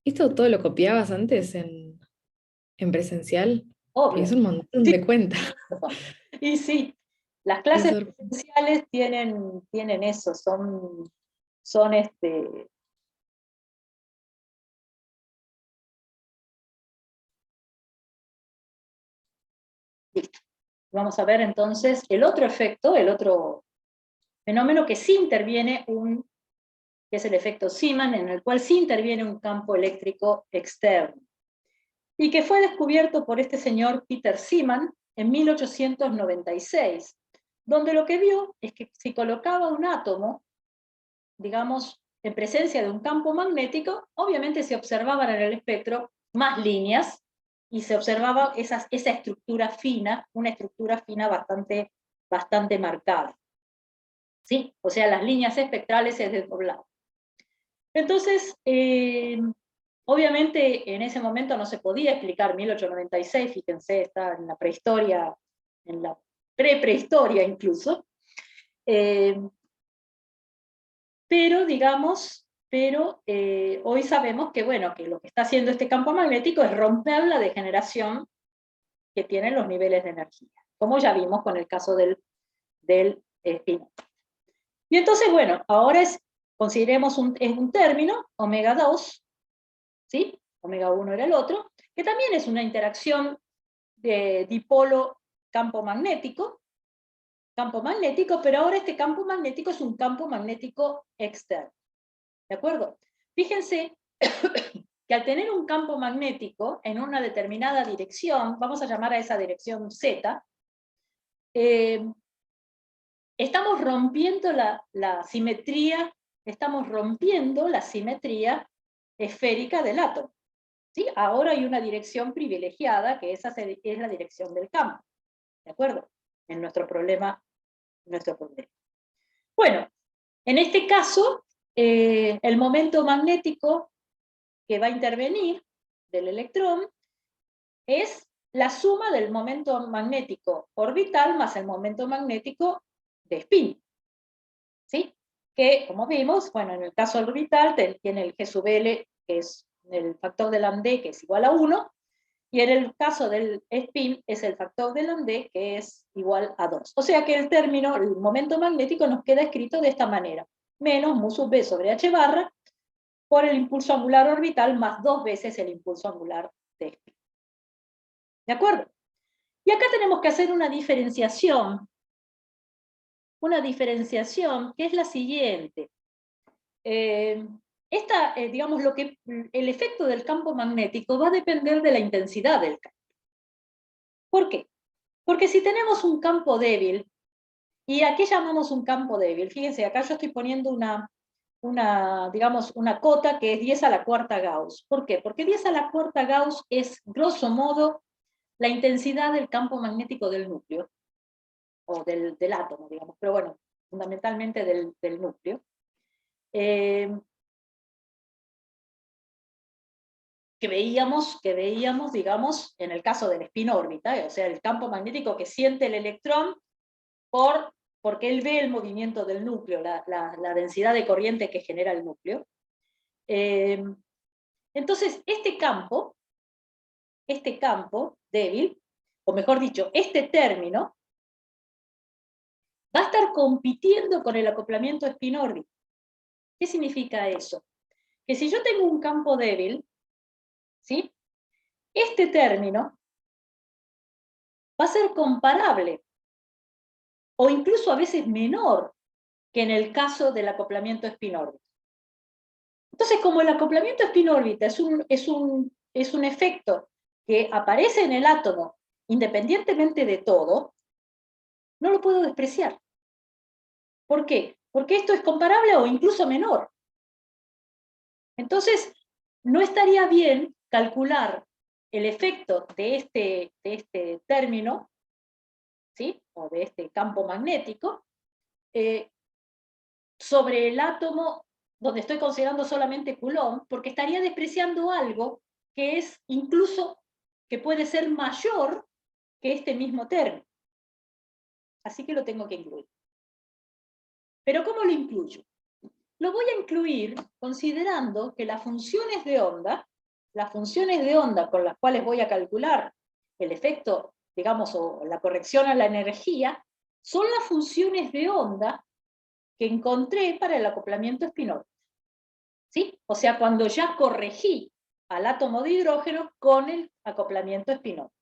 ¿esto todo lo copiabas antes en presencial? Porque Obvio. es un montón Sí. de cuentas. Y sí, las Qué clases sorpresa. presenciales tienen eso, son listo. Vamos a ver entonces el otro efecto, el otro fenómeno que sí interviene que es el efecto Zeeman, en el cual sí interviene un campo eléctrico externo, y que fue descubierto por este señor Peter Zeeman en 1896, donde lo que vio es que si colocaba un átomo, digamos, en presencia de un campo magnético, obviamente se observaban en el espectro más líneas, y se observaba esa estructura fina, una estructura fina bastante marcada. ¿Sí? O sea, las líneas espectrales se desdoblaban. Entonces, obviamente en ese momento no se podía explicar 1896, fíjense, está en la prehistoria, en la prehistoria incluso, pero digamos, hoy sabemos que, bueno, que lo que está haciendo este campo magnético es romper la degeneración que tienen los niveles de energía, como ya vimos con el caso del espino. Y entonces, bueno, ahora consideremos un término, omega 2, ¿sí? Omega 1 era el otro, que también es una interacción de dipolo campo magnético, pero ahora este campo magnético es un campo magnético externo. ¿De acuerdo? Fíjense que al tener un campo magnético en una determinada dirección, vamos a llamar a esa dirección Z, estamos rompiendo la simetría, estamos rompiendo la simetría esférica del átomo. ¿Sí? Ahora hay una dirección privilegiada, que esa es la dirección del campo. ¿De acuerdo? En nuestro problema. Bueno, en este caso, el momento magnético que va a intervenir del electrón es la suma del momento magnético orbital más el momento magnético de spin. ¿Sí? Que, como vimos, bueno, en el caso orbital tiene el G sub L, que es el factor de lambda, que es igual a 1, y en el caso del spin es el factor de lambda, que es igual a 2. O sea que el término, el momento magnético, nos queda escrito de esta manera: menos mu sub b sobre h barra por el impulso angular orbital más 2 veces el impulso angular de spin. ¿De acuerdo? Y acá tenemos que hacer una diferenciación que es la siguiente. Digamos, el efecto del campo magnético va a depender de la intensidad del campo. ¿Por qué? Porque si tenemos un campo débil, ¿y a qué llamamos un campo débil? Fíjense, acá yo estoy poniendo digamos, una cota que es 10 a la cuarta Gauss. ¿Por qué? Porque 10 a la cuarta Gauss es, grosso modo, la intensidad del campo magnético del núcleo, o del átomo, digamos, pero bueno, fundamentalmente del núcleo. Que veíamos, digamos, en el caso del spin-órbita, o sea, el campo magnético que siente el electrón porque él ve el movimiento del núcleo, la densidad de corriente que genera el núcleo. Entonces, este campo débil, o mejor dicho, este término, va a estar compitiendo con el acoplamiento spin-órbita. ¿Qué significa eso? Que si yo tengo un campo débil, ¿sí? Este término va a ser comparable, o incluso a veces menor, que en el caso del acoplamiento spin-órbita. Entonces, como el acoplamiento spin-órbita es un efecto que aparece en el átomo independientemente de todo, no lo puedo despreciar. ¿Por qué? Porque esto es comparable o incluso menor. Entonces, no estaría bien calcular el efecto de este término, ¿sí? O de este campo magnético, sobre el átomo donde estoy considerando solamente Coulomb, porque estaría despreciando algo que es incluso, que puede ser mayor que este mismo término. Así que lo tengo que incluir. ¿Pero cómo lo incluyo? Lo voy a incluir considerando que las funciones de onda con las cuales voy a calcular el efecto, digamos, o la corrección a la energía, son las funciones de onda que encontré para el acoplamiento spin-órbita. ¿Sí? O sea, cuando ya corregí al átomo de hidrógeno con el acoplamiento spin-órbita.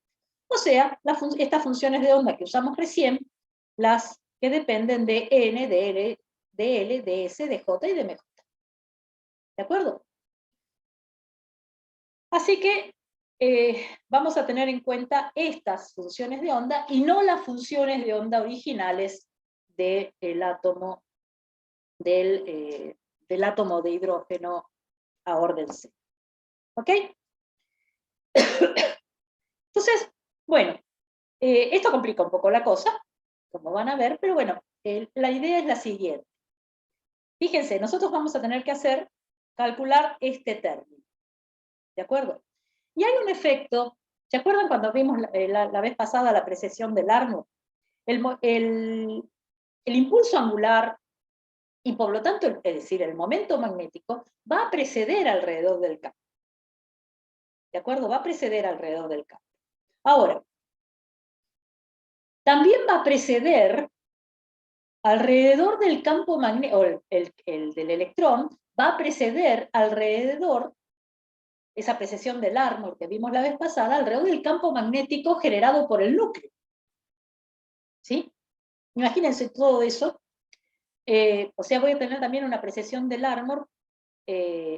O sea, estas funciones de onda que usamos recién, las que dependen de n, de L, de S, de J y de MJ. ¿De acuerdo? Así que vamos a tener en cuenta estas funciones de onda y no las funciones de onda originales del átomo del átomo de hidrógeno a orden C. ¿Ok? Entonces, bueno, esto complica un poco la cosa, como van a ver, pero bueno, la idea es la siguiente. Fíjense, nosotros vamos a tener que calcular este término. ¿De acuerdo? Y hay un efecto, ¿se acuerdan cuando vimos la vez pasada la precesión del Larmor? El impulso angular, y por lo tanto, es decir, el momento magnético, va a preceder alrededor del campo. ¿De acuerdo? Va a preceder alrededor del campo. Ahora, también va a preceder alrededor del campo magnético, o el del electrón, va a preceder alrededor, esa precesión del Larmor que vimos la vez pasada, alrededor del campo magnético generado por el núcleo. ¿Sí? Imagínense todo eso. O sea, voy a tener también una precesión del Larmor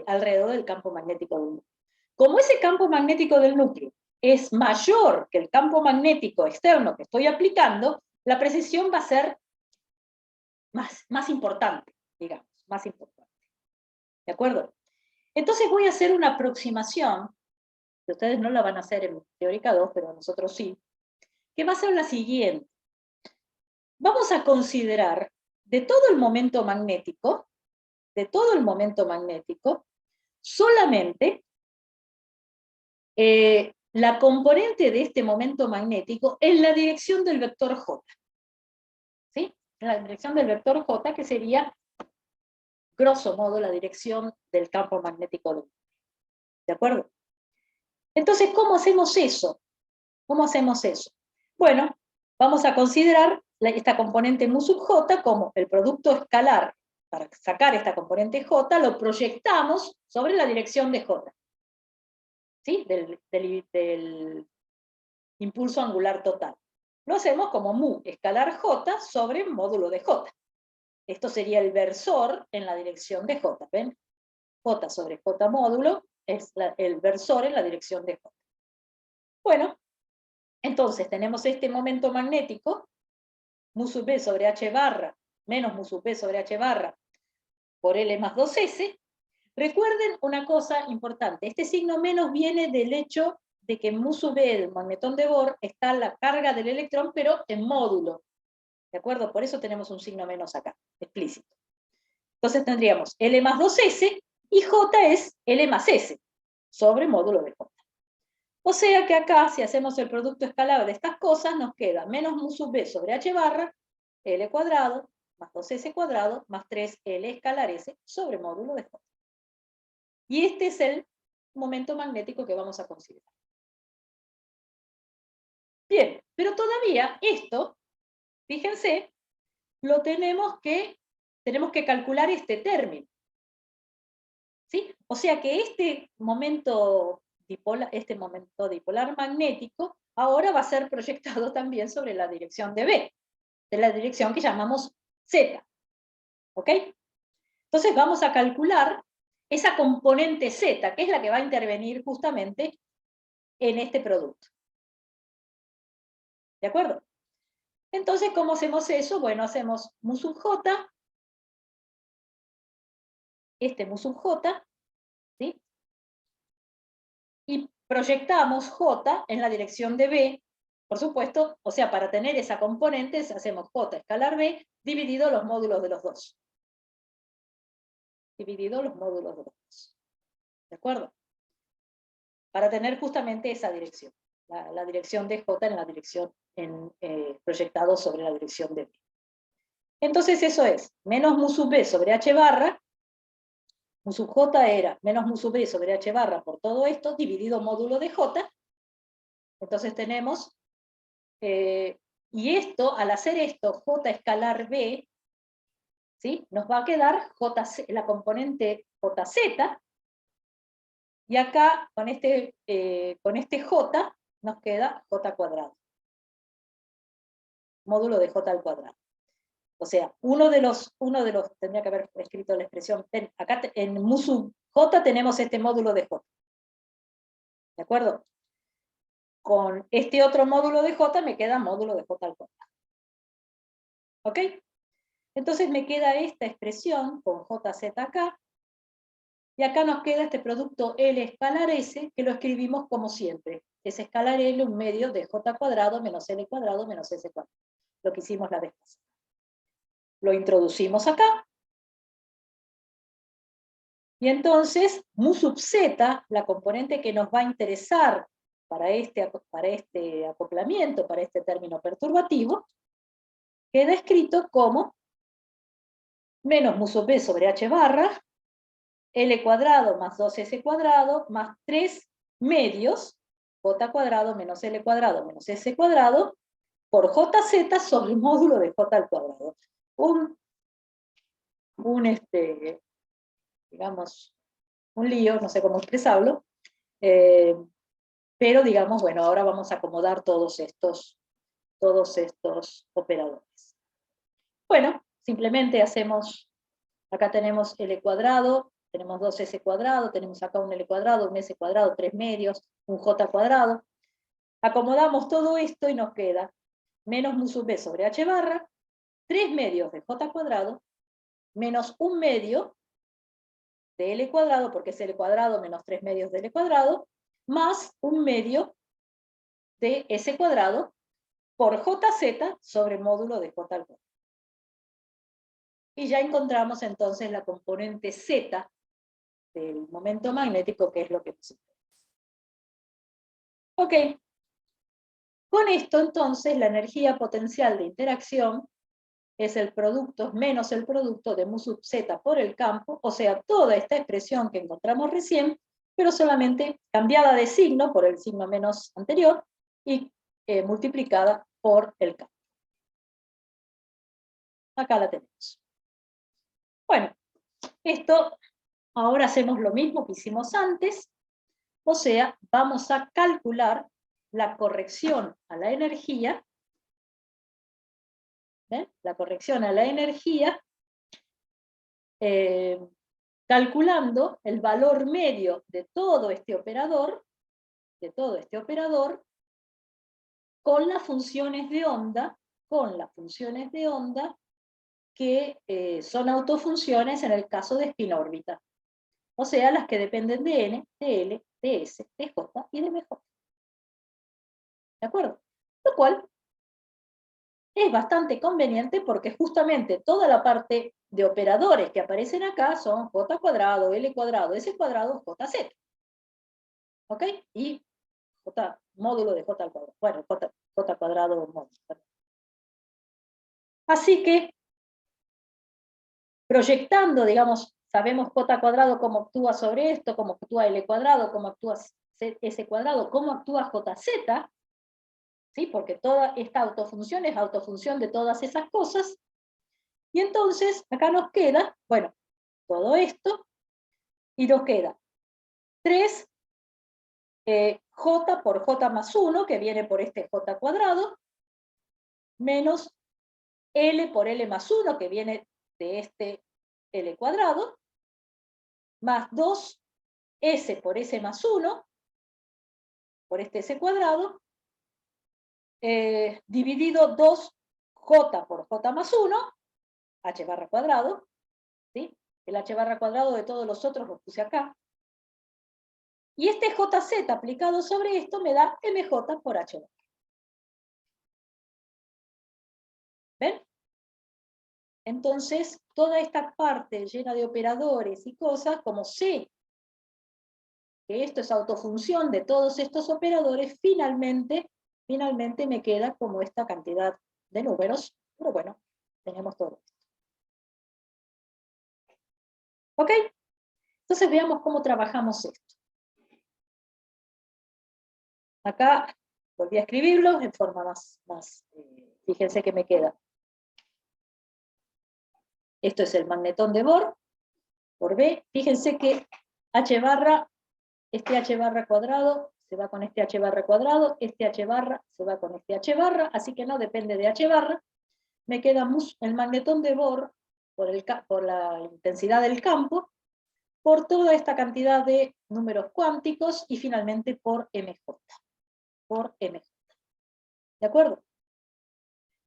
alrededor del campo magnético del núcleo. Como ese campo magnético del núcleo es mayor que el campo magnético externo que estoy aplicando, la precesión va a ser más importante, digamos, más importante. ¿De acuerdo? Entonces voy a hacer una aproximación, que ustedes no la van a hacer en teórica 2, pero nosotros sí, que va a ser la siguiente. Vamos a considerar de todo el momento magnético, solamente la componente de este momento magnético en la dirección del vector J. ¿Sí? En la dirección del vector J, que sería, grosso modo, la dirección del campo magnético del núcleo. ¿De acuerdo? Entonces, ¿cómo hacemos eso? ¿Cómo hacemos eso? Bueno, vamos a considerar esta componente mu sub j como el producto escalar. Para sacar esta componente j, lo proyectamos sobre la dirección de j. ¿Sí? Del impulso angular total. Lo hacemos como mu escalar j sobre módulo de j. Esto sería el versor en la dirección de j. ¿Ven? J sobre j módulo es el versor en la dirección de j. Bueno, entonces tenemos este momento magnético, mu sub b sobre h barra, menos mu sub b sobre h barra, por L más 2S. Recuerden una cosa importante, este signo menos viene del hecho de que en mu sub b del magnetón de Bohr está la carga del electrón, pero en módulo. ¿De acuerdo? Por eso tenemos un signo menos acá, explícito. Entonces tendríamos L más 2S y J es L más S, sobre módulo de J. O sea que acá, si hacemos el producto escalar de estas cosas, nos queda menos mu sub b sobre h barra, L cuadrado, más 2S cuadrado, más 3L escalar S, sobre módulo de J. Y este es el momento magnético que vamos a considerar. Bien, pero todavía esto, fíjense, tenemos que calcular este término. ¿Sí? O sea que este momento dipolar magnético ahora va a ser proyectado también sobre la dirección de B, de la dirección que llamamos Z. ¿Ok? Entonces vamos a calcular esa componente Z, que es la que va a intervenir justamente en este producto. ¿De acuerdo? Entonces, ¿cómo hacemos eso? Bueno, hacemos mu sub J, mu sub J, ¿sí? Y proyectamos J en la dirección de B, por supuesto, o sea, para tener esa componente hacemos J escalar B dividido los módulos de los dos. Dividido los módulos de los dos. ¿De acuerdo? Para tener justamente esa dirección. La dirección de J en la dirección proyectado sobre la dirección de B. Entonces eso es menos mu sub B sobre H barra, mu sub J era menos mu sub B sobre H barra por todo esto, dividido módulo de J. Entonces tenemos, y esto, al hacer esto, J escalar B, ¿sí? Nos va a quedar la componente JZ, y acá con este J nos queda J cuadrado. Módulo de J al cuadrado. O sea, uno de los, tendría que haber escrito la expresión, acá en mu sub J tenemos este módulo de J. ¿De acuerdo? Con este otro módulo de J me queda módulo de J al cuadrado. ¿Ok? Entonces me queda esta expresión con JZ acá, y acá nos queda este producto L escalar S, que lo escribimos como siempre. Es escalar L un medio de J cuadrado menos L cuadrado menos S cuadrado. Lo que hicimos la vez pasada. Lo introducimos acá. Y entonces, mu sub Z, la componente que nos va a interesar para este acoplamiento, para este término perturbativo, queda escrito como menos mu sub B sobre H barra, L cuadrado más 2S cuadrado más 3 medios, J cuadrado menos L cuadrado menos S cuadrado, por JZ sobre el módulo de J al cuadrado. Digamos, un lío, no sé cómo expresarlo, pero digamos, bueno, ahora vamos a acomodar todos estos operadores. Bueno, simplemente hacemos, acá tenemos L cuadrado, tenemos 2S cuadrado, tenemos acá un L cuadrado, un S cuadrado, 3 medios, un J cuadrado. Acomodamos todo esto y nos queda menos mu sub B sobre H barra, 3 medios de J cuadrado, menos un medio de L cuadrado, porque es L cuadrado menos 3 medios de L cuadrado, más un medio de S cuadrado por JZ sobre módulo de J al cuadrado. Y ya encontramos entonces la componente Z del momento magnético, que es lo que nos interesa. Ok. Con esto entonces la energía potencial de interacción es el producto menos el producto de mu sub Z por el campo, o sea, toda esta expresión que encontramos recién, pero solamente cambiada de signo por el signo menos anterior y multiplicada por el campo. Acá la tenemos. Bueno, esto ahora hacemos lo mismo que hicimos antes, o sea, vamos a calcular la corrección a la energía, la corrección a la energía, calculando el valor medio de todo este operador, con las funciones de onda, que son autofunciones en el caso de spin-órbita. O sea, las que dependen de n, de L, de S, de J y de MJ. ¿De acuerdo? Lo cual es bastante conveniente porque justamente toda la parte de operadores que aparecen acá son J cuadrado, L cuadrado, S cuadrado, JZ. ¿Ok? Y módulo de J al cuadrado. Bueno, J cuadrado módulo. Así que, proyectando, digamos, sabemos J cuadrado cómo actúa sobre esto, cómo actúa L cuadrado, cómo actúa S cuadrado, cómo actúa JZ, ¿sí? Porque toda esta autofunción es autofunción de todas esas cosas. Y entonces acá nos queda, bueno, todo esto, y nos queda 3 j por j más 1, que viene por este j cuadrado, menos L por L más 1, que viene de este L cuadrado, más 2S por S más 1, por este S cuadrado, dividido 2J por J más 1, H barra cuadrado, ¿sí? El H barra cuadrado de todos los otros lo puse acá. Y este JZ aplicado sobre esto me da MJ por H barra. ¿Ven? Entonces, toda esta parte llena de operadores y cosas, como sé que esto es autofunción de todos estos operadores, finalmente me queda como esta cantidad de números, pero bueno, tenemos todo esto. ¿Ok? Entonces veamos cómo trabajamos esto. Acá volví a escribirlo en forma más fíjense que me queda. Esto es el magnetón de Bohr, por B. Fíjense que H barra, este H barra cuadrado se va con este H barra cuadrado, este H barra se va con este H barra, así que no depende de H barra. Me queda el magnetón de Bohr por la intensidad del campo, por toda esta cantidad de números cuánticos y finalmente por MJ. Por MJ. ¿De acuerdo?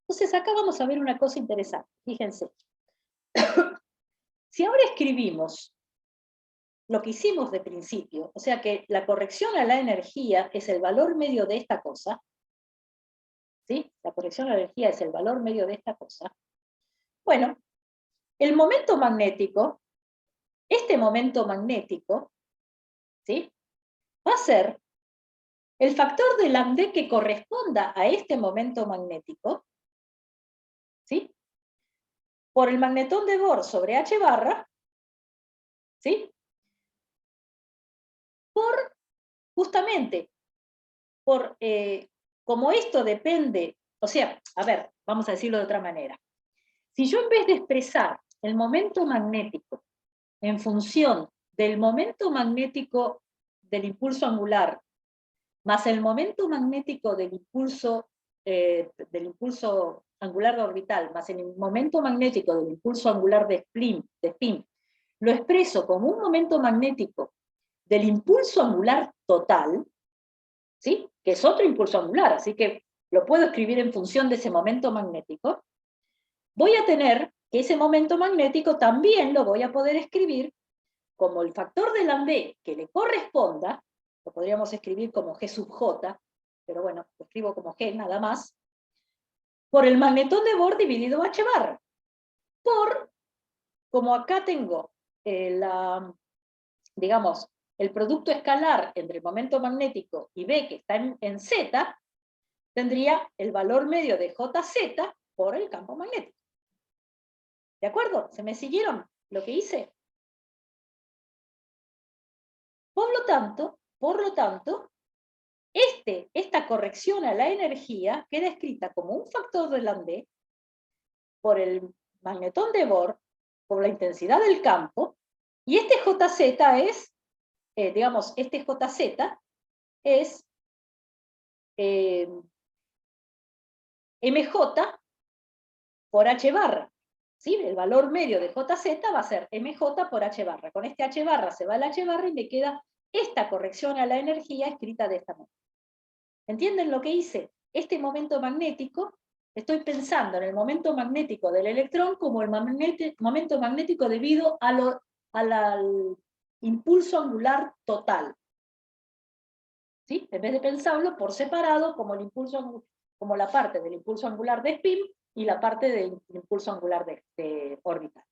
Entonces acá vamos a ver una cosa interesante. Fíjense. Si ahora escribimos lo que hicimos de principio, o sea que la corrección a la energía es el valor medio de esta cosa, ¿sí? La corrección a la energía es el valor medio de esta cosa. Bueno, el momento magnético, este momento magnético, ¿sí? Va a ser el factor de lambda que corresponda a este momento magnético, ¿sí? Por el magnetón de Bohr sobre H barra, ¿sí? Justamente, como esto depende, o sea, a ver, vamos a decirlo de otra manera. Si yo en vez de expresar el momento magnético en función del momento magnético del impulso angular más el momento magnético del impulso angular de orbital, más el momento magnético del impulso angular de spin, lo expreso como un momento magnético del impulso angular total, ¿sí? Que es otro impulso angular, así que lo puedo escribir en función de ese momento magnético, voy a tener que ese momento magnético también lo voy a poder escribir como el factor de lambda que le corresponda, lo podríamos escribir como G sub J, pero bueno, lo escribo como G nada más, por el magnetón de Bohr dividido H barra. Como acá tengo digamos, el producto escalar entre el momento magnético y B que está en Z, tendría el valor medio de JZ por el campo magnético. ¿De acuerdo? ¿Se me siguieron lo que hice? Por lo tanto, esta corrección a la energía queda escrita como un factor de lambda por el magnetón de Bohr, por la intensidad del campo, y este JZ es, digamos, este JZ es MJ por H barra. ¿Sí? El valor medio de JZ va a ser MJ por H barra. Con este H barra se va el H barra y me queda esta corrección a la energía escrita de esta manera. ¿Entienden lo que hice? Este momento magnético, estoy pensando en el momento magnético del electrón como el momento magnético debido al impulso angular total. ¿Sí? En vez de pensarlo por separado como la parte del impulso angular de spin y la parte del impulso angular de orbital.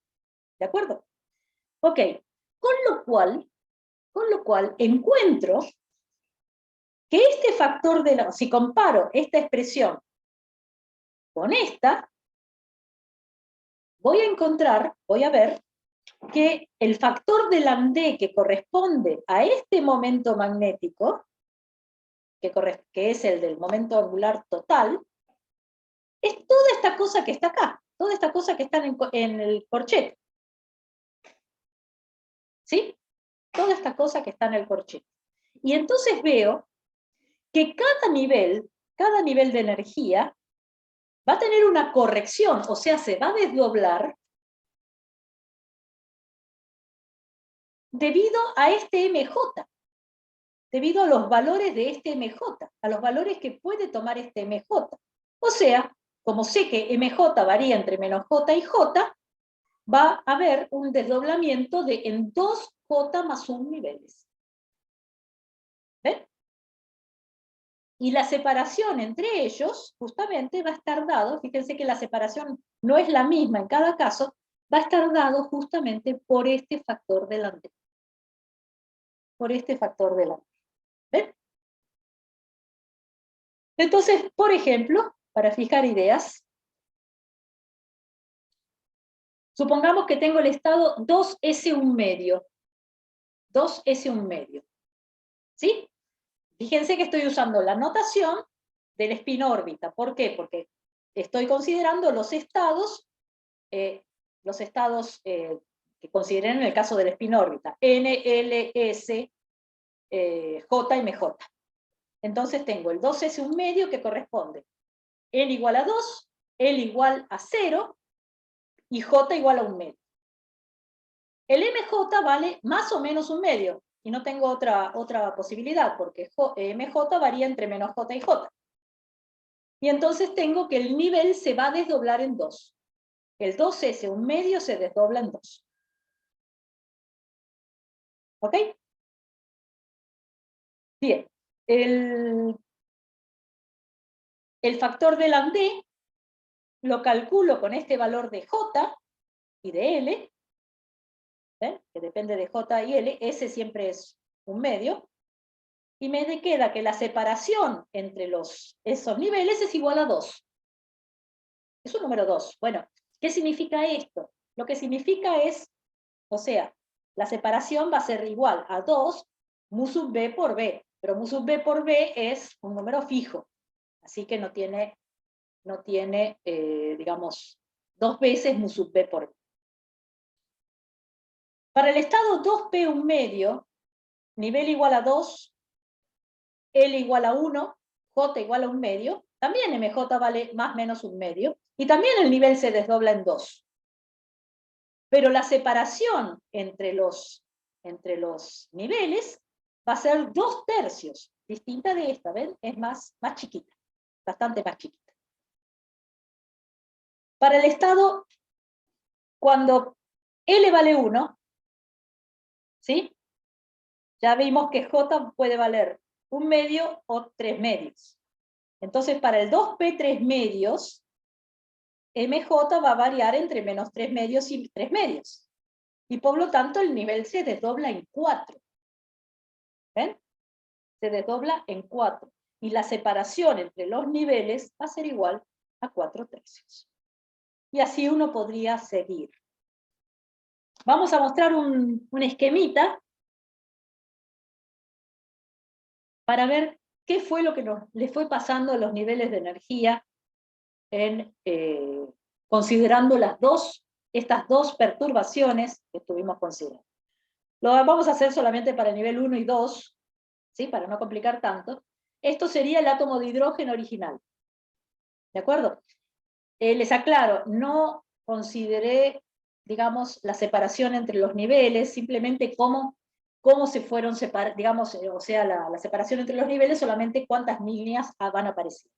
¿De acuerdo? Ok, con lo cual encuentro que este factor si comparo esta expresión con esta, voy a ver que el factor de lambda que corresponde a este momento magnético que es el del momento angular total, es toda esta cosa que está acá, toda esta cosa que está en el corchete. ¿Sí? Toda esta cosa que está en el corchete. Y entonces veo que cada nivel de energía va a tener una corrección, o sea, se va a desdoblar debido a este MJ, debido a los valores de este MJ, a los valores que puede tomar este MJ. O sea, como sé que MJ varía entre menos J y J, va a haber un desdoblamiento en 2J más 1 niveles. ¿Ven? Y la separación entre ellos, justamente, va a estar dado, fíjense que la separación no es la misma en cada caso, va a estar dado justamente por este factor delante. Por este factor delante. ¿Ven? Entonces, por ejemplo, para fijar ideas, supongamos que tengo el estado 2S1 medio. 2S1 medio. ¿Sí? Fíjense que estoy usando la notación del spin órbita. ¿Por qué? Porque estoy considerando los estados que consideren en el caso del spin órbita. N, L, S, J y MJ. Entonces tengo el 2S1 medio que corresponde N igual a 2, L igual a 0 y J igual a 1 medio. El MJ vale más o menos 1 medio, y no tengo otra posibilidad, porque MJ varía entre menos J y J. Y entonces tengo que el nivel se va a desdoblar en 2. El 2S, 1 medio, se desdobla en 2. ¿Ok? Bien. El factor de lambda lo calculo con este valor de J y de L, ¿ven? Que depende de J y L, S siempre es 1 medio, y me queda que la separación entre esos niveles es igual a 2. Es un número 2. Bueno, ¿qué significa esto? Lo que significa es, o sea, la separación va a ser igual a 2 mu sub b por b, pero mu sub b por b es un número fijo, así que no tiene digamos, 2 veces mu sub b por b. Para el estado 2p 1 medio, nivel igual a 2, L igual a 1, J igual a 1 medio, también MJ vale más o menos 1 medio, y también el nivel se desdobla en 2. Pero la separación entre los niveles va a ser 2/3, distinta de esta, ¿ven? Es más chiquita, bastante más chiquita. Para el estado, cuando L vale 1, ¿sí? Ya vimos que J puede valer 1 medio o 3 medios. Entonces, para el 2p 3 medios, MJ va a variar entre menos 3 medios y 3 medios. Y por lo tanto, el nivel se desdobla en 4. ¿Ven? Se desdobla en 4. Y la separación entre los niveles va a ser igual a 4/3. Y así uno podría seguir. Vamos a mostrar un esquemita para ver qué fue lo que les fue pasando a los niveles de energía considerando estas dos perturbaciones que estuvimos considerando. Lo vamos a hacer solamente para el nivel 1 y 2, ¿sí? Para no complicar tanto. Esto sería el átomo de hidrógeno original. ¿De acuerdo? Les aclaro, no consideré, digamos, la separación entre los niveles, simplemente cómo se fueron separando, digamos, o sea, la separación entre los niveles, solamente cuántas líneas van a aparecer.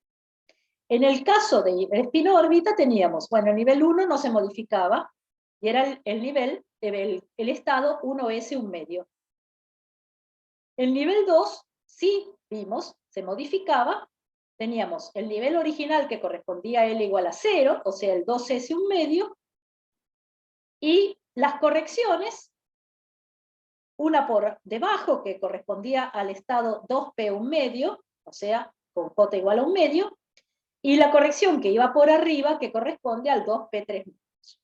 En el caso de spin órbita teníamos, bueno, el nivel 1 no se modificaba, y era el nivel, el estado 1S 1 medio. El nivel 2, sí vimos, se modificaba, teníamos el nivel original que correspondía a L igual a 0, o sea, el 2S 1 medio, y las correcciones, una por debajo que correspondía al estado 2P 1 medio, o sea, con J igual a 1 medio, y la corrección que iba por arriba que corresponde al 2P3 medios.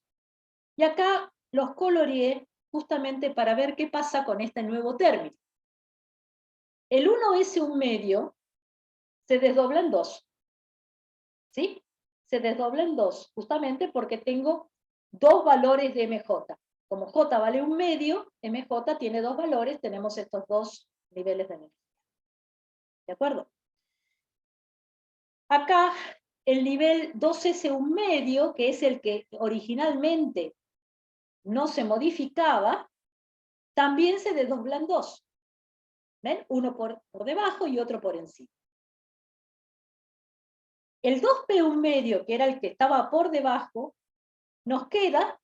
Y acá los coloreé justamente para ver qué pasa con este nuevo término. El 1S 1 medio se desdobla en 2. ¿Sí? Se desdobla en 2, justamente porque tengo 2 valores de MJ. Como J vale 1/2, MJ tiene 2 valores, tenemos estos 2 niveles de energía. ¿De acuerdo? Acá, el nivel 2S1/2, que es el que originalmente no se modificaba, también se desdobla en 2. ¿Ven? Uno por debajo y otro por encima. El 2P1/2, que era el que estaba por debajo, nos queda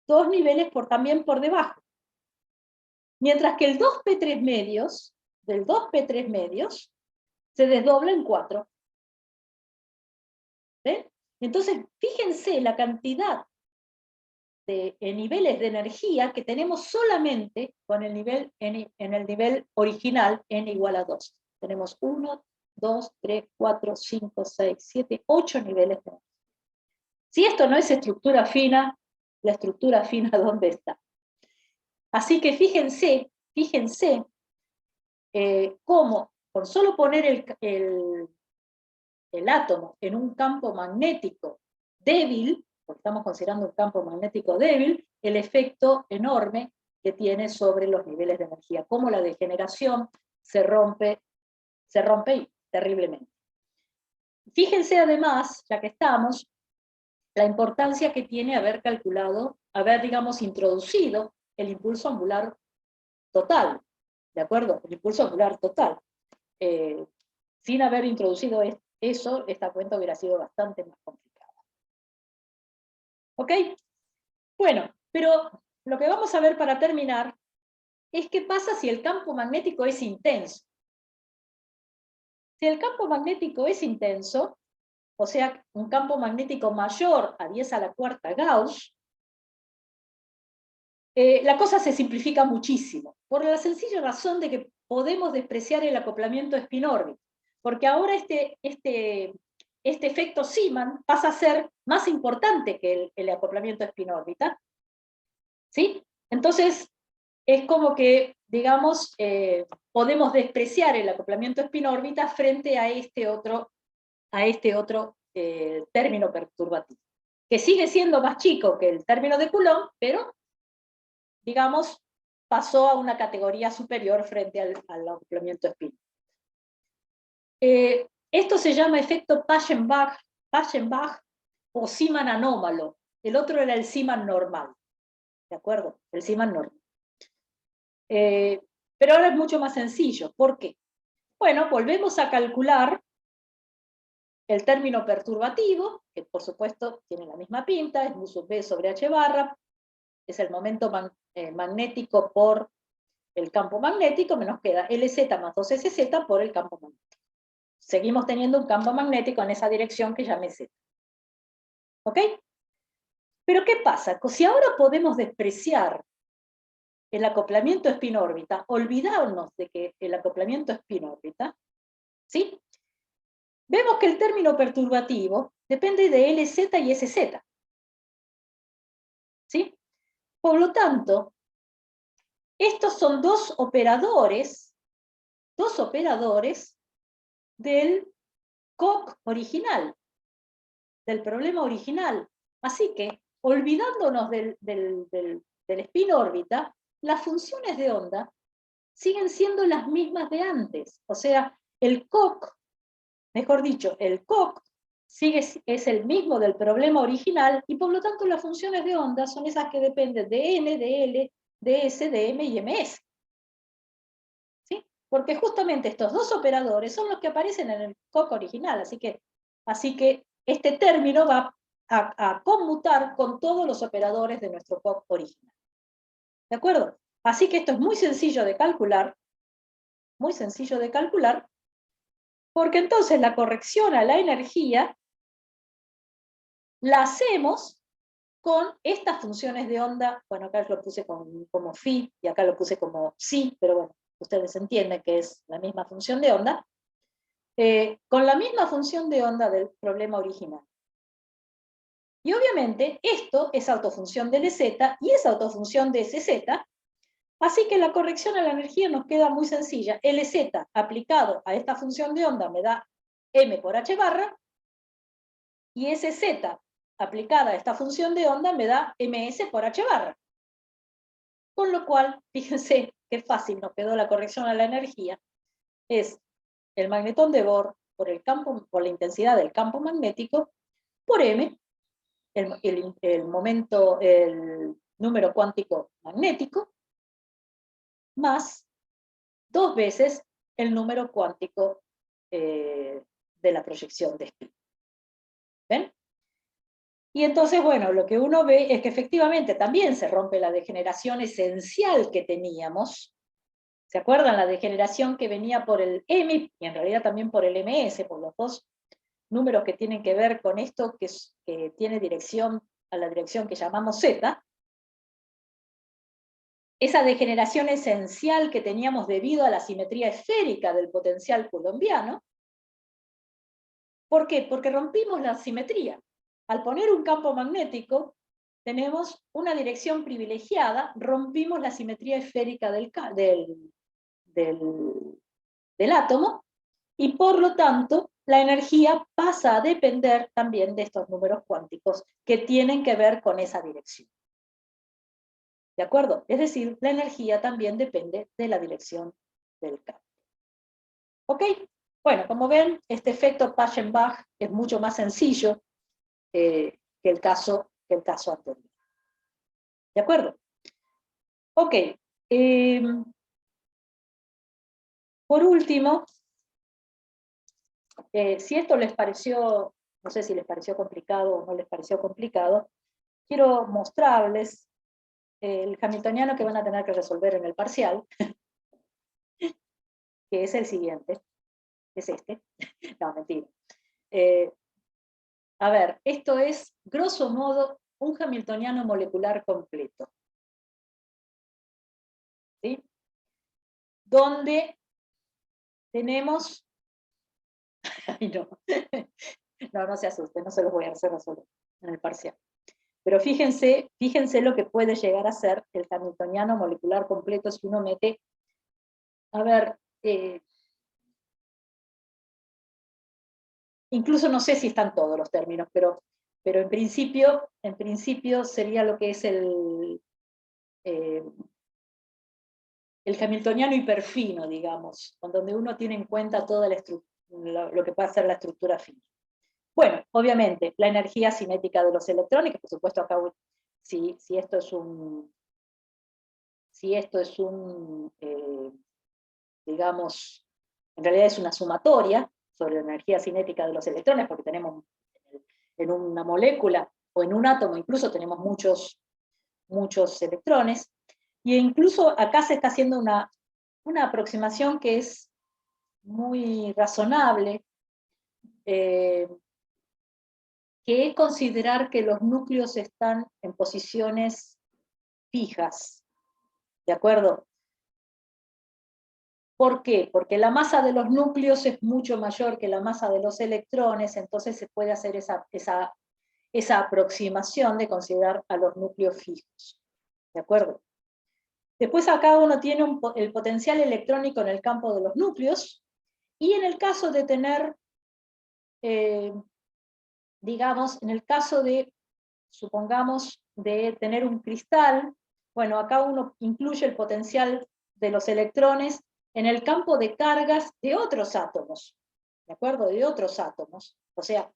2 niveles también por debajo. Mientras que el 2P3 medios, del 2P3 medios, se desdobla en 4. ¿Ven? Entonces, fíjense la cantidad de niveles de energía que tenemos solamente con el nivel en el nivel original n igual a 2. Tenemos 1, 2, 3, 4, 5, 6, 7, 8 niveles de energía. Si esto no es estructura fina, la estructura fina ¿dónde está? Así que fíjense cómo por solo poner el átomo en un campo magnético débil, porque estamos considerando un campo magnético débil, el efecto enorme que tiene sobre los niveles de energía, cómo la degeneración se rompe terriblemente. Fíjense además, ya que estamos, la importancia que tiene haber calculado, digamos, introducido el impulso angular total, ¿de acuerdo? El impulso angular total. Sin haber introducido eso, esta cuenta hubiera sido bastante más complicada. ¿Ok? Bueno, pero lo que vamos a ver para terminar es qué pasa si el campo magnético es intenso. Si el campo magnético es intenso, o sea, un campo magnético mayor a 10⁴ Gauss, la cosa se simplifica muchísimo, por la sencilla razón de que podemos despreciar el acoplamiento spin-orbit, porque ahora este efecto Zeeman pasa a ser más importante que el acoplamiento spin-órbita. ¿Sí? Entonces, es como que, digamos, podemos despreciar el acoplamiento spin-órbita frente a este otro término perturbativo, que sigue siendo más chico que el término de Coulomb, pero, digamos, pasó a una categoría superior frente al acoplamiento spin. Esto se llama efecto Paschen-Bach o Zeeman anómalo. El otro era el Zeeman normal. ¿De acuerdo? El Zeeman normal. Pero ahora es mucho más sencillo. ¿Por qué? Bueno, volvemos a calcular el término perturbativo, que por supuesto tiene la misma pinta, es mu sub B sobre H barra, es el momento magnético por el campo magnético, me nos queda LZ más 2SZ por el campo magnético. Seguimos teniendo un campo magnético en esa dirección que llamé Z. ¿Ok? Pero ¿qué pasa? Si ahora podemos despreciar el acoplamiento spin-órbita, olvidarnos de que el acoplamiento spin-órbita, ¿sí? Vemos que el término perturbativo depende de LZ y SZ. ¿Sí? Por lo tanto, estos son dos operadores del COC original, del problema original. Así que, olvidándonos del spin-órbita, las funciones de onda siguen siendo las mismas de antes. O sea, el COC, mejor dicho, el COC es el mismo del problema original y por lo tanto las funciones de onda son esas que dependen de N, de L, de S, de M y MS. ¿Sí? Porque justamente estos dos operadores son los que aparecen en el COC original, así que este término va a conmutar con todos los operadores de nuestro COC original. ¿De acuerdo? Así que esto es muy sencillo de calcular, porque entonces la corrección a la energía la hacemos con estas funciones de onda. Bueno, acá lo puse como phi y acá lo puse como psi, pero bueno, ustedes entienden que es la misma función de onda, con la misma función de onda del problema original. Y obviamente esto es autofunción de LZ y es autofunción de SZ, así que la corrección a la energía nos queda muy sencilla. LZ aplicado a esta función de onda me da m por h barra, y ese z aplicada a esta función de onda me da ms por h barra. Con lo cual, fíjense qué fácil nos quedó la corrección a la energía. Es el magnetón de Bohr por la intensidad del campo magnético, por m, el número cuántico magnético, más 2 veces el número cuántico de la proyección de spin. ¿Ven? Y entonces, bueno, lo que uno ve es que efectivamente también se rompe la degeneración esencial que teníamos. ¿Se acuerdan? La degeneración que venía por el M, y en realidad también por el MS, por los dos números que tienen que ver con esto, que tiene dirección a la dirección que llamamos Z. Esa degeneración esencial que teníamos debido a la simetría esférica del potencial coulombiano. ¿Por qué? Porque rompimos la simetría. Al poner un campo magnético, tenemos una dirección privilegiada, rompimos la simetría esférica del átomo, y por lo tanto, la energía pasa a depender también de estos números cuánticos que tienen que ver con esa dirección. ¿De acuerdo? Es decir, la energía también depende de la dirección del campo. ¿Ok? Bueno, como ven, este efecto Paschen-Bach es mucho más sencillo que el caso anterior. ¿De acuerdo? Ok. Por último, si esto les pareció, no sé si les pareció complicado o no les pareció complicado, quiero mostrarles el hamiltoniano que van a tener que resolver en el parcial, que es el siguiente. Es este. No, mentira. A ver, esto es, grosso modo, un hamiltoniano molecular completo. ¿Sí? Donde tenemos... Ay, no. No se asusten, no se los voy a hacer resolver en el parcial. Pero fíjense lo que puede llegar a ser el hamiltoniano molecular completo si uno mete... A ver... incluso no sé si están todos los términos, pero en principio sería lo que es el hamiltoniano hiperfino, digamos, donde uno tiene en cuenta toda lo que puede ser la estructura fina. Bueno, obviamente, la energía cinética de los electrones, que por supuesto acá, si esto es un digamos, en realidad es una sumatoria sobre la energía cinética de los electrones, porque tenemos en una molécula o en un átomo incluso tenemos muchos electrones, y incluso acá se está haciendo una aproximación que es muy razonable, que es considerar que los núcleos están en posiciones fijas, ¿de acuerdo? ¿Por qué? Porque la masa de los núcleos es mucho mayor que la masa de los electrones, entonces se puede hacer esa aproximación de considerar a los núcleos fijos, ¿de acuerdo? Después acá uno tiene el potencial electrónico en el campo de los núcleos, y en el caso de tener, digamos, en el caso de, supongamos, de tener un cristal, bueno, acá uno incluye el potencial de los electrones en el campo de cargas de otros átomos, ¿de acuerdo? De otros átomos. O sea,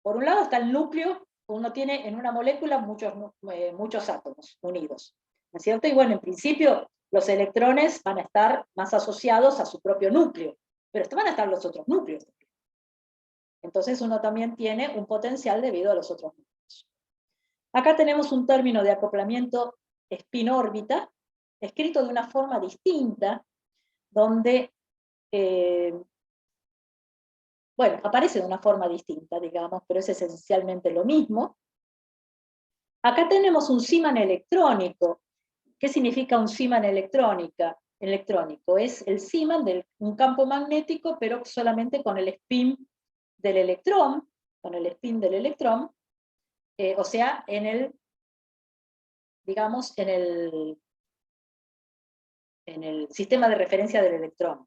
por un lado está el núcleo, uno tiene en una molécula muchos átomos unidos, ¿no es cierto? Y bueno, en principio los electrones van a estar más asociados a su propio núcleo, pero van a estar los otros núcleos. Entonces uno también tiene un potencial debido a los otros núcleos. Acá tenemos un término de acoplamiento spin-órbita, escrito de una forma distinta, donde, bueno, aparece de una forma distinta, digamos, pero es esencialmente lo mismo. Acá tenemos un Zeeman electrónico. ¿Qué significa un Zeeman electrónico? Es el Zeeman de un campo magnético, pero solamente con el spin del electrón, o sea, digamos, en el sistema de referencia del electrón.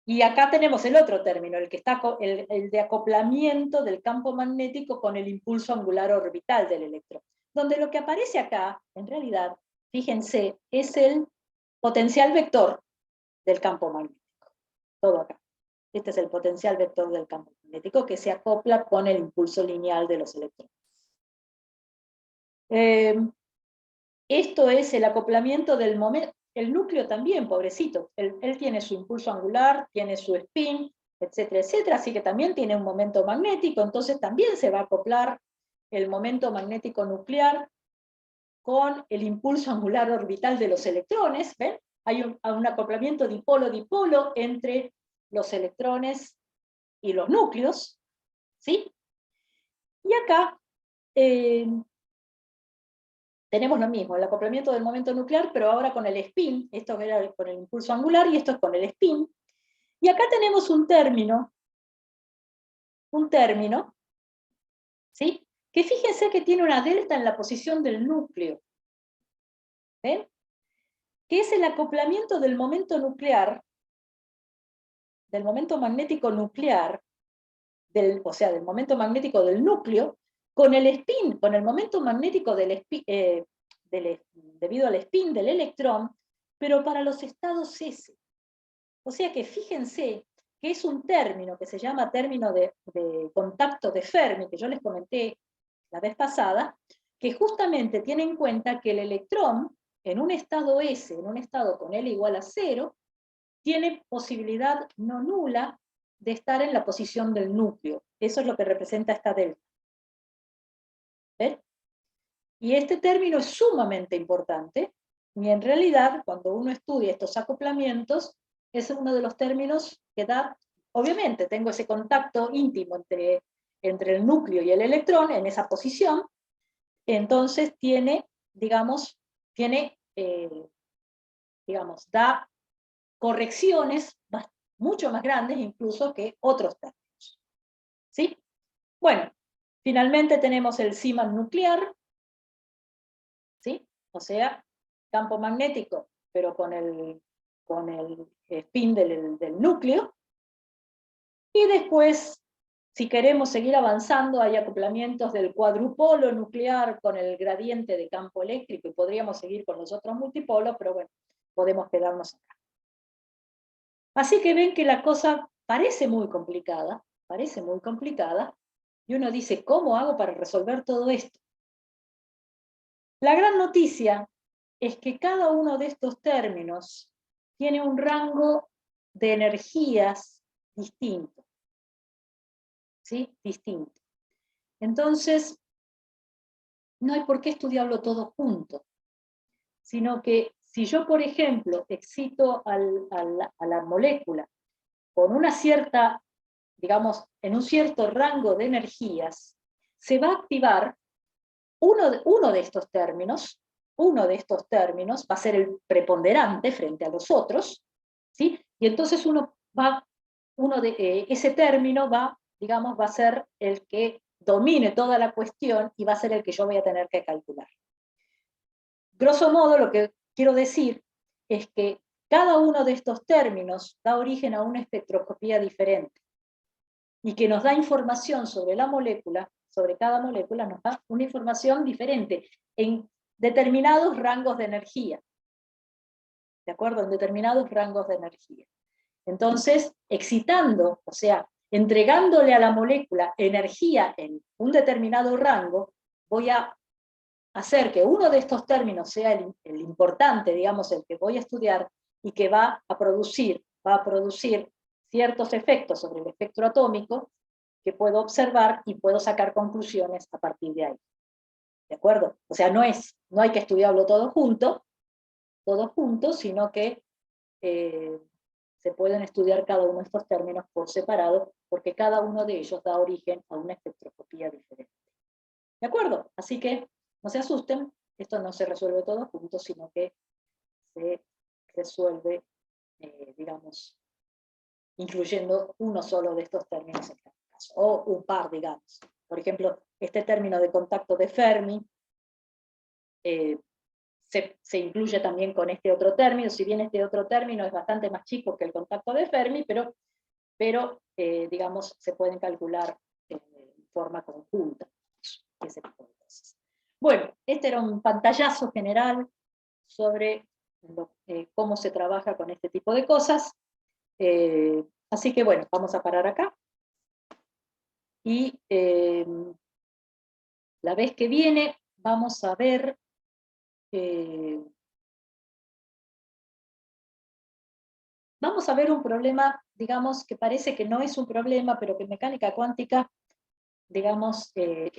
Y acá tenemos el otro término, el que está el de acoplamiento del campo magnético con el impulso angular orbital del electrón. Donde lo que aparece acá, en realidad, fíjense, es el potencial vector del campo magnético. Todo acá. Este es el potencial vector del campo magnético que se acopla con el impulso lineal de los electrones. Esto es el acoplamiento del momento. El núcleo también, pobrecito, él tiene su impulso angular, tiene su spin, etcétera, etcétera, así que también tiene un momento magnético, entonces también se va a acoplar el momento magnético nuclear con el impulso angular orbital de los electrones, ¿ven? Hay un acoplamiento dipolo-dipolo entre los electrones y los núcleos, ¿sí? Y acá tenemos lo mismo, el acoplamiento del momento nuclear, pero ahora con el spin, esto era con el impulso angular y esto es con el spin. Y acá tenemos un término, ¿sí? Que fíjense que tiene una delta en la posición del núcleo, ¿ven? Que es el acoplamiento del momento nuclear, del momento magnético nuclear, o sea, del momento magnético del núcleo, con el spin, con el momento magnético debido al spin del electrón, pero para los estados S. O sea que fíjense que es un término que se llama término de contacto de Fermi, que yo les comenté la vez pasada, que justamente tiene en cuenta que el electrón, en un estado S, en un estado con L igual a 0, tiene posibilidad no nula de estar en la posición del núcleo. Eso es lo que representa esta delta. ¿Ven? Y este término es sumamente importante, y en realidad, cuando uno estudia estos acoplamientos, es uno de los términos que da, obviamente, tengo ese contacto íntimo entre el núcleo y el electrón en esa posición, entonces da correcciones mucho más grandes incluso que otros términos. ¿Sí? Bueno, finalmente tenemos el Zeeman nuclear, ¿sí? O sea, campo magnético, pero con el spin del núcleo. Y después, si queremos seguir avanzando, hay acoplamientos del cuadrupolo nuclear con el gradiente de campo eléctrico, y podríamos seguir con los otros multipolos, pero bueno, podemos quedarnos acá. Así que ven que la cosa parece muy complicada, y uno dice, ¿cómo hago para resolver todo esto? La gran noticia es que cada uno de estos términos tiene un rango de energías distinto. ¿Sí? Distinto. Entonces, no hay por qué estudiarlo todo junto, sino que si yo, por ejemplo, excito a la molécula con una cierta, digamos, en un cierto rango de energías, se va a activar uno de estos términos va a ser el preponderante frente a los otros, ¿sí? Y entonces ese término va a ser el que domine toda la cuestión y va a ser el que yo voy a tener que calcular. Grosso modo, lo que quiero decir es que cada uno de estos términos da origen a una espectroscopía diferente y que nos da información sobre la molécula, sobre cada molécula, nos da una información diferente en determinados rangos de energía. ¿De acuerdo? En determinados rangos de energía. Entonces, excitando, o sea, entregándole a la molécula energía en un determinado rango, voy a hacer que uno de estos términos sea el importante, digamos, el que voy a estudiar, y que va a producir ciertos efectos sobre el espectro atómico que puedo observar y puedo sacar conclusiones a partir de ahí. ¿De acuerdo? O sea, no hay que estudiarlo todo junto, sino que se pueden estudiar cada uno de estos términos por separado, porque cada uno de ellos da origen a una espectroscopía diferente. ¿De acuerdo? Así que no se asusten, esto no se resuelve todo junto, sino que se resuelve, digamos, incluyendo uno solo de estos términos en cada caso, o un par, digamos. Por ejemplo, este término de contacto de Fermi, se incluye también con este otro término, si bien este otro término es bastante más chico que el contacto de Fermi, pero digamos, se pueden calcular en forma conjunta, ese tipo de cosas. Bueno, este era un pantallazo general sobre cómo se trabaja con este tipo de cosas. Así que bueno, vamos a parar acá. Y la vez que viene vamos a ver un problema, digamos, que parece que no es un problema, pero que en mecánica cuántica, digamos, hay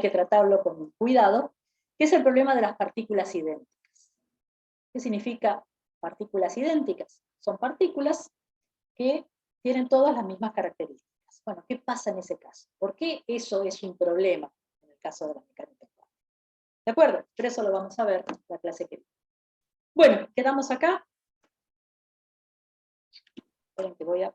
que tratarlo con cuidado, que es el problema de las partículas idénticas. ¿Qué significa partículas idénticas? Son partículas que tienen todas las mismas características. Bueno, ¿qué pasa en ese caso? ¿Por qué eso es un problema en el caso de la mecánica cuántica? ¿De acuerdo? Pero eso lo vamos a ver en la clase que viene. Bueno, quedamos acá. Esperen que voy a